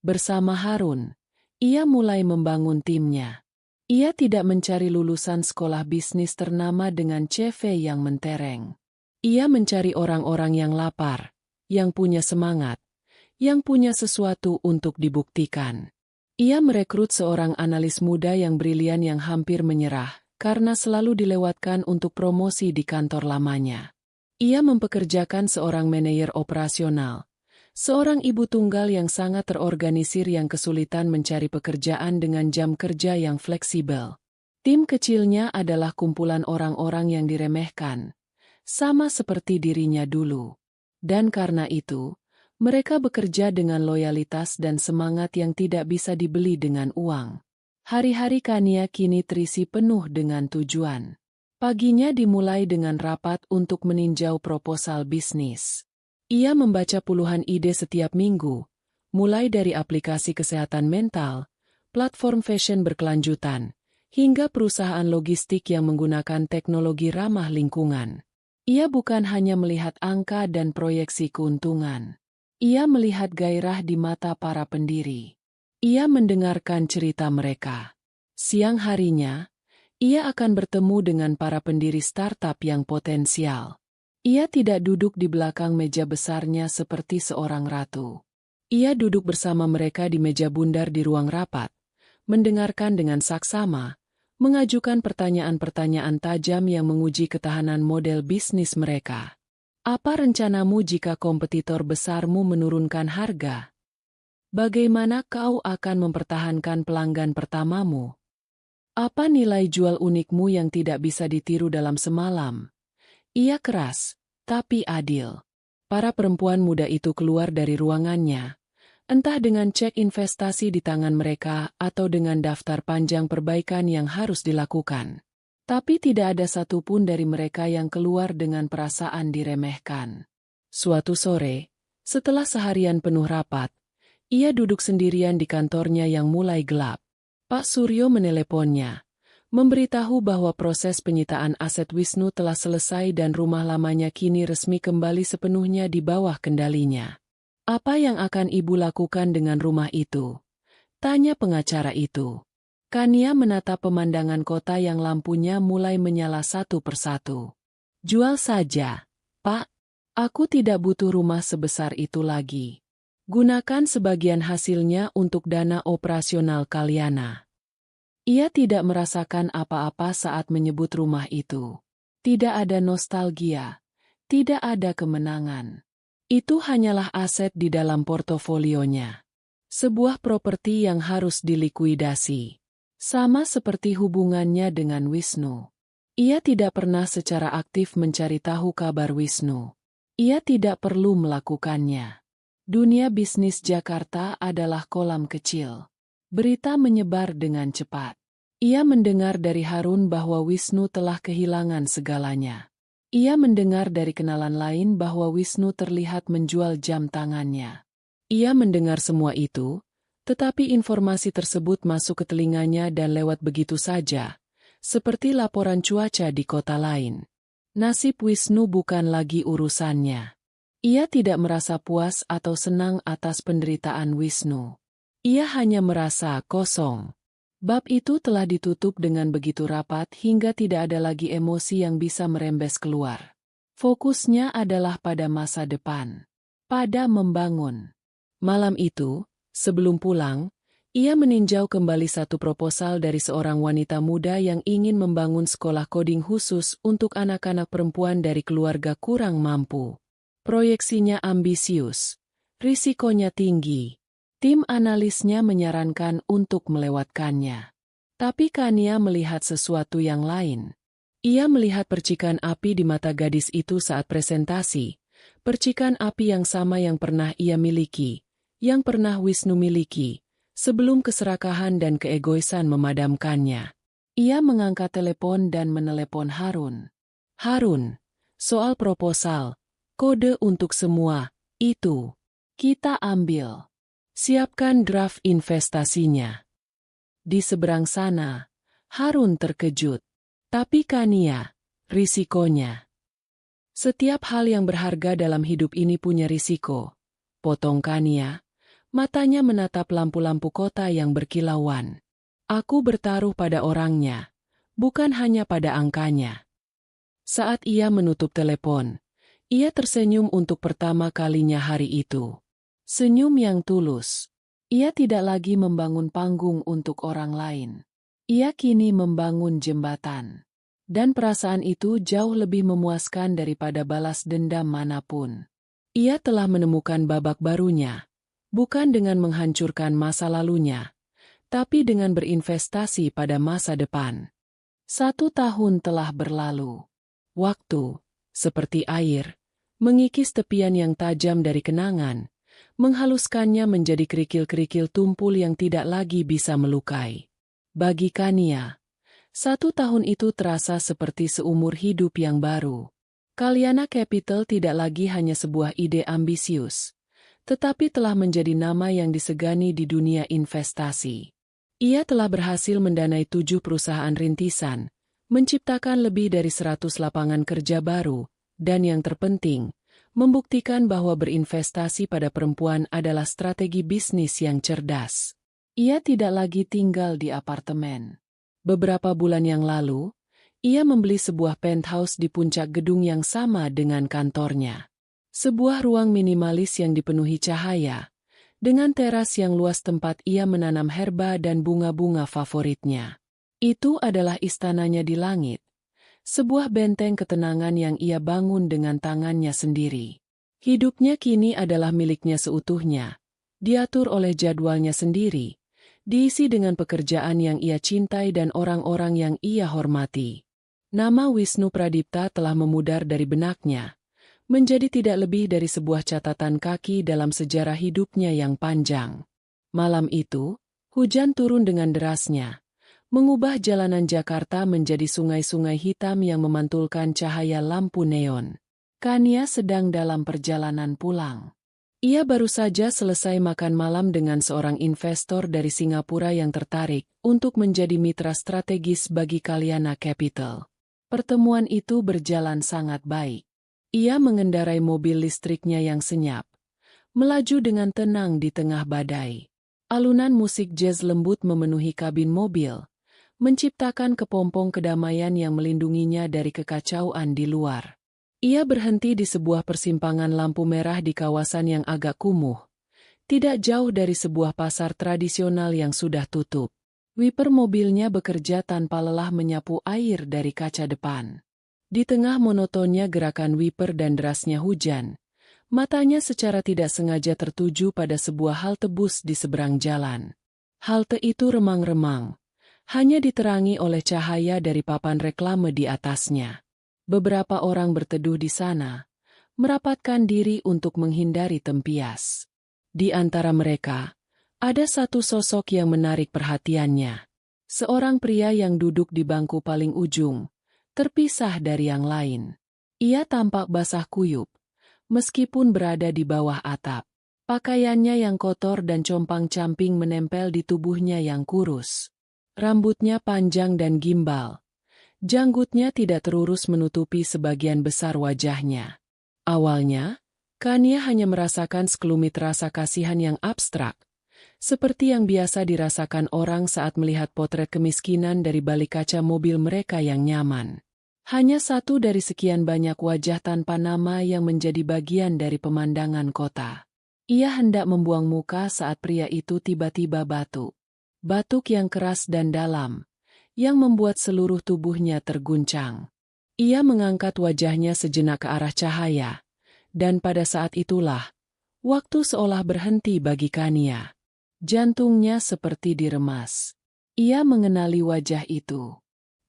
Bersama Harun, ia mulai membangun timnya. Ia tidak mencari lulusan sekolah bisnis ternama dengan CV yang mentereng. Ia mencari orang-orang yang lapar, yang punya semangat, yang punya sesuatu untuk dibuktikan. Ia merekrut seorang analis muda yang brilian yang hampir menyerah, karena selalu dilewatkan untuk promosi di kantor lamanya. Ia mempekerjakan seorang manajer operasional, seorang ibu tunggal yang sangat terorganisir yang kesulitan mencari pekerjaan dengan jam kerja yang fleksibel. Tim kecilnya adalah kumpulan orang-orang yang diremehkan, sama seperti dirinya dulu. Dan karena itu, mereka bekerja dengan loyalitas dan semangat yang tidak bisa dibeli dengan uang. Hari-hari Kania kini terisi penuh dengan tujuan. Paginya dimulai dengan rapat untuk meninjau proposal bisnis. Ia membaca puluhan ide setiap minggu, mulai dari aplikasi kesehatan mental, platform fashion berkelanjutan, hingga perusahaan logistik yang menggunakan teknologi ramah lingkungan. Ia bukan hanya melihat angka dan proyeksi keuntungan. Ia melihat gairah di mata para pendiri. Ia mendengarkan cerita mereka. Siang harinya, ia akan bertemu dengan para pendiri startup yang potensial. Ia tidak duduk di belakang meja besarnya seperti seorang ratu. Ia duduk bersama mereka di meja bundar di ruang rapat, mendengarkan dengan saksama, mengajukan pertanyaan-pertanyaan tajam yang menguji ketahanan model bisnis mereka. "Apa rencanamu jika kompetitor besarmu menurunkan harga? Bagaimana kau akan mempertahankan pelanggan pertamamu? Apa nilai jual unikmu yang tidak bisa ditiru dalam semalam?" Ia keras, tapi adil. Para perempuan muda itu keluar dari ruangannya, entah dengan cek investasi di tangan mereka atau dengan daftar panjang perbaikan yang harus dilakukan. Tapi tidak ada satupun dari mereka yang keluar dengan perasaan diremehkan. Suatu sore, setelah seharian penuh rapat, ia duduk sendirian di kantornya yang mulai gelap. Pak Suryo meneleponnya, memberitahu bahwa proses penyitaan aset Wisnu telah selesai dan rumah lamanya kini resmi kembali sepenuhnya di bawah kendalinya. "Apa yang akan ibu lakukan dengan rumah itu?" tanya pengacara itu. Kania menatap pemandangan kota yang lampunya mulai menyala satu persatu. "Jual saja, Pak. Aku tidak butuh rumah sebesar itu lagi. Gunakan sebagian hasilnya untuk dana operasional Kalyana." Ia tidak merasakan apa-apa saat menyebut rumah itu. Tidak ada nostalgia, tidak ada kemenangan. Itu hanyalah aset di dalam portofolionya. Sebuah properti yang harus dilikuidasi. Sama seperti hubungannya dengan Wisnu. Ia tidak pernah secara aktif mencari tahu kabar Wisnu. Ia tidak perlu melakukannya. Dunia bisnis Jakarta adalah kolam kecil. Berita menyebar dengan cepat. Ia mendengar dari Harun bahwa Wisnu telah kehilangan segalanya. Ia mendengar dari kenalan lain bahwa Wisnu terlihat menjual jam tangannya. Ia mendengar semua itu, tetapi informasi tersebut masuk ke telinganya dan lewat begitu saja, seperti laporan cuaca di kota lain. Nasib Wisnu bukan lagi urusannya. Ia tidak merasa puas atau senang atas penderitaan Wisnu. Ia hanya merasa kosong. Bab itu telah ditutup dengan begitu rapat hingga tidak ada lagi emosi yang bisa merembes keluar. Fokusnya adalah pada masa depan. Pada membangun. Malam itu, sebelum pulang, Ia meninjau kembali satu proposal dari seorang wanita muda yang ingin membangun sekolah coding khusus untuk anak-anak perempuan dari keluarga kurang mampu. Proyeksinya ambisius, risikonya tinggi. Tim analisnya menyarankan untuk melewatkannya. Tapi Kania melihat sesuatu yang lain. Ia melihat percikan api di mata gadis itu saat presentasi, percikan api yang sama yang pernah ia miliki, yang pernah Wisnu miliki, sebelum keserakahan dan keegoisan memadamkannya. Ia mengangkat telepon dan menelepon Harun. Harun, soal proposal, kode untuk semua, itu. Kita ambil. Siapkan draft investasinya. Di seberang sana, Harun terkejut. Tapi Kania, risikonya. Setiap hal yang berharga dalam hidup ini punya risiko. Potong Kania. Matanya menatap lampu-lampu kota yang berkilauan. Aku bertaruh pada orangnya, bukan hanya pada angkanya. Saat ia menutup telepon, ia tersenyum untuk pertama kalinya hari itu. Senyum yang tulus. Ia tidak lagi membangun panggung untuk orang lain. Ia kini membangun jembatan. Dan perasaan itu jauh lebih memuaskan daripada balas dendam manapun. Ia telah menemukan babak barunya. Bukan dengan menghancurkan masa lalunya, tapi dengan berinvestasi pada masa depan. 1 tahun telah berlalu. Waktu, seperti air, mengikis tepian yang tajam dari kenangan, menghaluskannya menjadi kerikil-kerikil tumpul yang tidak lagi bisa melukai. Bagi Kania, 1 tahun itu terasa seperti seumur hidup yang baru. Kalyana Capital tidak lagi hanya sebuah ide ambisius, tetapi telah menjadi nama yang disegani di dunia investasi. Ia telah berhasil mendanai 7 perusahaan rintisan, menciptakan lebih dari 100 lapangan kerja baru, dan yang terpenting, membuktikan bahwa berinvestasi pada perempuan adalah strategi bisnis yang cerdas. Ia tidak lagi tinggal di apartemen. Beberapa bulan yang lalu, ia membeli sebuah penthouse di puncak gedung yang sama dengan kantornya. Sebuah ruang minimalis yang dipenuhi cahaya, dengan teras yang luas tempat ia menanam herba dan bunga-bunga favoritnya. Itu adalah istananya di langit, sebuah benteng ketenangan yang ia bangun dengan tangannya sendiri. Hidupnya kini adalah miliknya seutuhnya, diatur oleh jadwalnya sendiri, diisi dengan pekerjaan yang ia cintai dan orang-orang yang ia hormati. Nama Wisnu Pradipta telah memudar dari benaknya, menjadi tidak lebih dari sebuah catatan kaki dalam sejarah hidupnya yang panjang. Malam itu, hujan turun dengan derasnya, mengubah jalanan Jakarta menjadi sungai-sungai hitam yang memantulkan cahaya lampu neon. Kania sedang dalam perjalanan pulang. Ia baru saja selesai makan malam dengan seorang investor dari Singapura yang tertarik untuk menjadi mitra strategis bagi Kalyana Capital. Pertemuan itu berjalan sangat baik. Ia mengendarai mobil listriknya yang senyap, melaju dengan tenang di tengah badai. Alunan musik jazz lembut memenuhi kabin mobil, menciptakan kepompong kedamaian yang melindunginya dari kekacauan di luar. Ia berhenti di sebuah persimpangan lampu merah di kawasan yang agak kumuh, tidak jauh dari sebuah pasar tradisional yang sudah tutup. Wiper mobilnya bekerja tanpa lelah menyapu air dari kaca depan. Di tengah monotonnya gerakan wiper dan derasnya hujan, matanya secara tidak sengaja tertuju pada sebuah halte bus di seberang jalan. Halte itu remang-remang, hanya diterangi oleh cahaya dari papan reklame di atasnya. Beberapa orang berteduh di sana, merapatkan diri untuk menghindari tempias. Di antara mereka, ada satu sosok yang menarik perhatiannya. Seorang pria yang duduk di bangku paling ujung, terpisah dari yang lain. Ia tampak basah kuyup, meskipun berada di bawah atap. Pakaiannya yang kotor dan compang-camping menempel di tubuhnya yang kurus. Rambutnya panjang dan gimbal. Janggutnya tidak terurus menutupi sebagian besar wajahnya. Awalnya, Kania hanya merasakan sekelumit rasa kasihan yang abstrak, seperti yang biasa dirasakan orang saat melihat potret kemiskinan dari balik kaca mobil mereka yang nyaman. Hanya satu dari sekian banyak wajah tanpa nama yang menjadi bagian dari pemandangan kota. Ia hendak membuang muka saat pria itu tiba-tiba batu. batuk yang keras dan dalam, yang membuat seluruh tubuhnya terguncang. Ia mengangkat wajahnya sejenak ke arah cahaya, dan pada saat itulah, waktu seolah berhenti bagi Kania. Jantungnya seperti diremas. Ia mengenali wajah itu.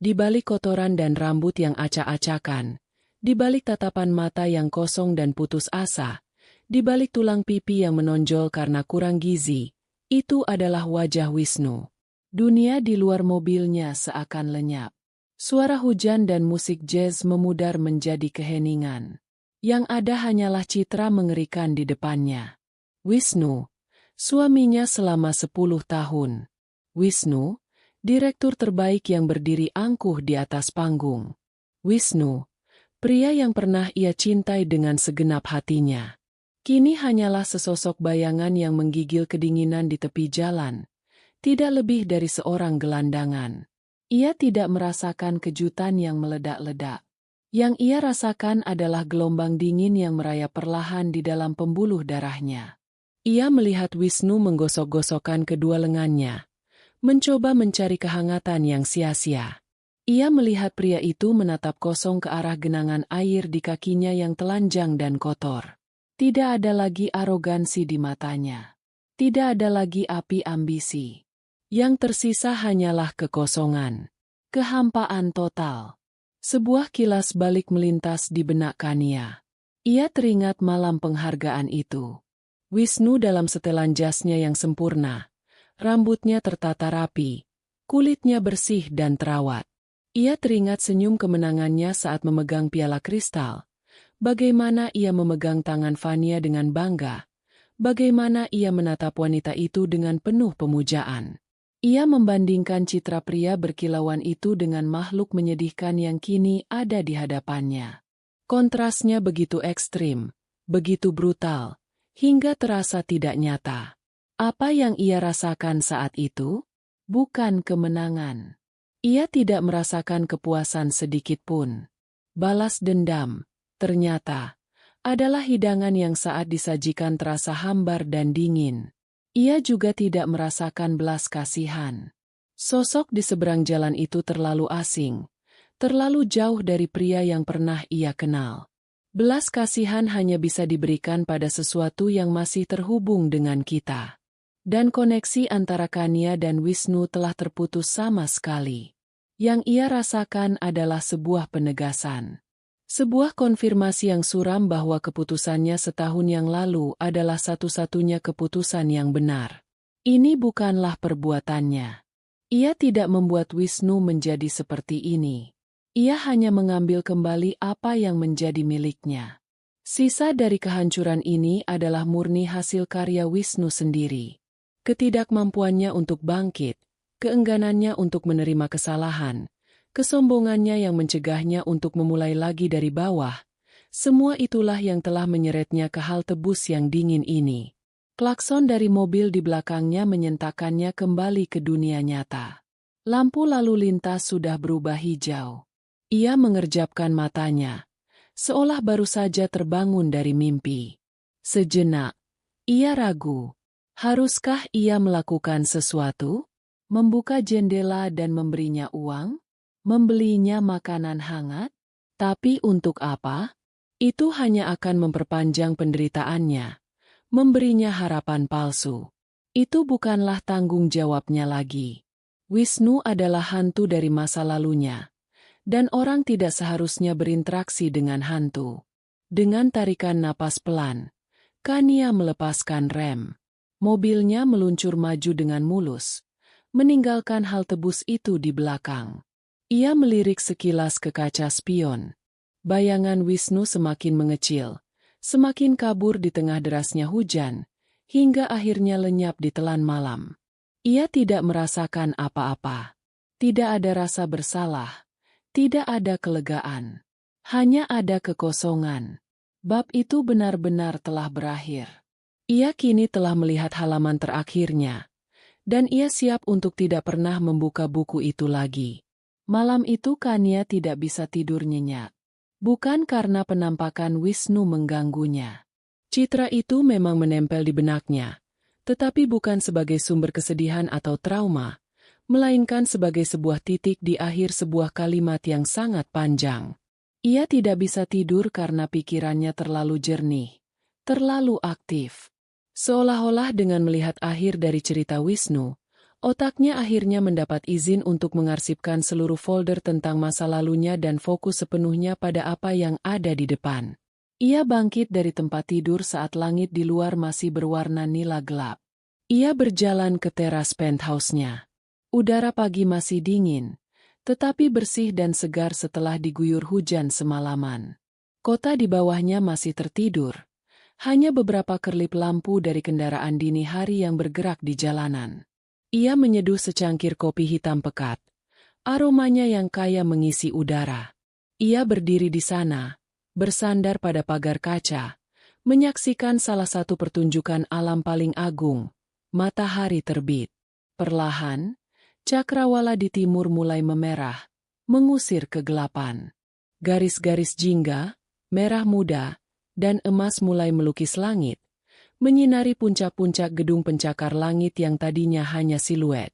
Di balik kotoran dan rambut yang acak-acakan, di balik tatapan mata yang kosong dan putus asa, di balik tulang pipi yang menonjol karena kurang gizi, itu adalah wajah Wisnu. Dunia di luar mobilnya seakan lenyap. Suara hujan dan musik jazz memudar menjadi keheningan. Yang ada hanyalah citra mengerikan di depannya. Wisnu, suaminya selama 10 tahun. Wisnu, direktur terbaik yang berdiri angkuh di atas panggung. Wisnu, pria yang pernah ia cintai dengan segenap hatinya. Kini hanyalah sesosok bayangan yang menggigil kedinginan di tepi jalan. Tidak lebih dari seorang gelandangan. Ia tidak merasakan kejutan yang meledak-ledak. Yang ia rasakan adalah gelombang dingin yang merayap perlahan di dalam pembuluh darahnya. Ia melihat Wisnu menggosok-gosokkan kedua lengannya, mencoba mencari kehangatan yang sia-sia. Ia melihat pria itu menatap kosong ke arah genangan air di kakinya yang telanjang dan kotor. Tidak ada lagi arogansi di matanya. Tidak ada lagi api ambisi. Yang tersisa hanyalah kekosongan. Kehampaan total. Sebuah kilas balik melintas di benak Kania. Ia teringat malam penghargaan itu. Wisnu dalam setelan jasnya yang sempurna. Rambutnya tertata rapi. Kulitnya bersih dan terawat. Ia teringat senyum kemenangannya saat memegang piala kristal. Bagaimana ia memegang tangan Fania dengan bangga. Bagaimana ia menatap wanita itu dengan penuh pemujaan. Ia membandingkan citra pria berkilauan itu dengan makhluk menyedihkan yang kini ada di hadapannya. Kontrasnya begitu ekstrim, begitu brutal, hingga terasa tidak nyata. Apa yang ia rasakan saat itu? Bukan kemenangan. Ia tidak merasakan kepuasan sedikit pun. Balas dendam, ternyata, adalah hidangan yang saat disajikan terasa hambar dan dingin. Ia juga tidak merasakan belas kasihan. Sosok di seberang jalan itu terlalu asing, terlalu jauh dari pria yang pernah ia kenal. Belas kasihan hanya bisa diberikan pada sesuatu yang masih terhubung dengan kita. Dan koneksi antara Kania dan Wisnu telah terputus sama sekali. Yang ia rasakan adalah sebuah penegasan. Sebuah konfirmasi yang suram bahwa keputusannya setahun yang lalu adalah satu-satunya keputusan yang benar. Ini bukanlah perbuatannya. Ia tidak membuat Wisnu menjadi seperti ini. Ia hanya mengambil kembali apa yang menjadi miliknya. Sisa dari kehancuran ini adalah murni hasil karya Wisnu sendiri. Ketidakmampuannya untuk bangkit, keengganannya untuk menerima kesalahan, kesombongannya yang mencegahnya untuk memulai lagi dari bawah, semua itulah yang telah menyeretnya ke hal tebus yang dingin ini. Klakson dari mobil di belakangnya menyentakkannya kembali ke dunia nyata. Lampu lalu lintas sudah berubah hijau. Ia mengerjapkan matanya, seolah baru saja terbangun dari mimpi. Sejenak, ia ragu. Haruskah ia melakukan sesuatu? Membuka jendela dan memberinya uang? Membelinya makanan hangat? Tapi untuk apa? Itu hanya akan memperpanjang penderitaannya. Memberinya harapan palsu. Itu bukanlah tanggung jawabnya lagi. Wisnu adalah hantu dari masa lalunya. Dan orang tidak seharusnya berinteraksi dengan hantu. Dengan tarikan napas pelan, Kania melepaskan rem. Mobilnya meluncur maju dengan mulus, meninggalkan hal tebus itu di belakang. Ia melirik sekilas ke kaca spion. Bayangan Wisnu semakin mengecil, semakin kabur di tengah derasnya hujan, hingga akhirnya lenyap di telan malam. Ia tidak merasakan apa-apa. Tidak ada rasa bersalah, tidak ada kelegaan. Hanya ada kekosongan. Bab itu benar-benar telah berakhir. Ia kini telah melihat halaman terakhirnya, dan ia siap untuk tidak pernah membuka buku itu lagi. Malam itu Kania tidak bisa tidur nyenyak. Bukan karena penampakan Wisnu mengganggunya. Citra itu memang menempel di benaknya, Tetapi bukan sebagai sumber kesedihan atau trauma, melainkan sebagai sebuah titik di akhir sebuah kalimat yang sangat panjang. Ia tidak bisa tidur karena pikirannya terlalu jernih, terlalu aktif. Seolah-olah dengan melihat akhir dari cerita Wisnu, otaknya akhirnya mendapat izin untuk mengarsipkan seluruh folder tentang masa lalunya dan fokus sepenuhnya pada apa yang ada di depan. Ia bangkit dari tempat tidur saat langit di luar masih berwarna nila gelap. Ia berjalan ke teras penthouse-nya. Udara pagi masih dingin, tetapi bersih dan segar setelah diguyur hujan semalaman. Kota di bawahnya masih tertidur. Hanya beberapa kerlip lampu dari kendaraan dini hari yang bergerak di jalanan. Ia menyeduh secangkir kopi hitam pekat. Aromanya yang kaya mengisi udara. Ia berdiri di sana, bersandar pada pagar kaca, menyaksikan salah satu pertunjukan alam paling agung, matahari terbit. Perlahan, cakrawala di timur mulai memerah, mengusir kegelapan. Garis-garis jingga, merah muda, dan emas mulai melukis langit, menyinari puncak-puncak gedung pencakar langit yang tadinya hanya siluet.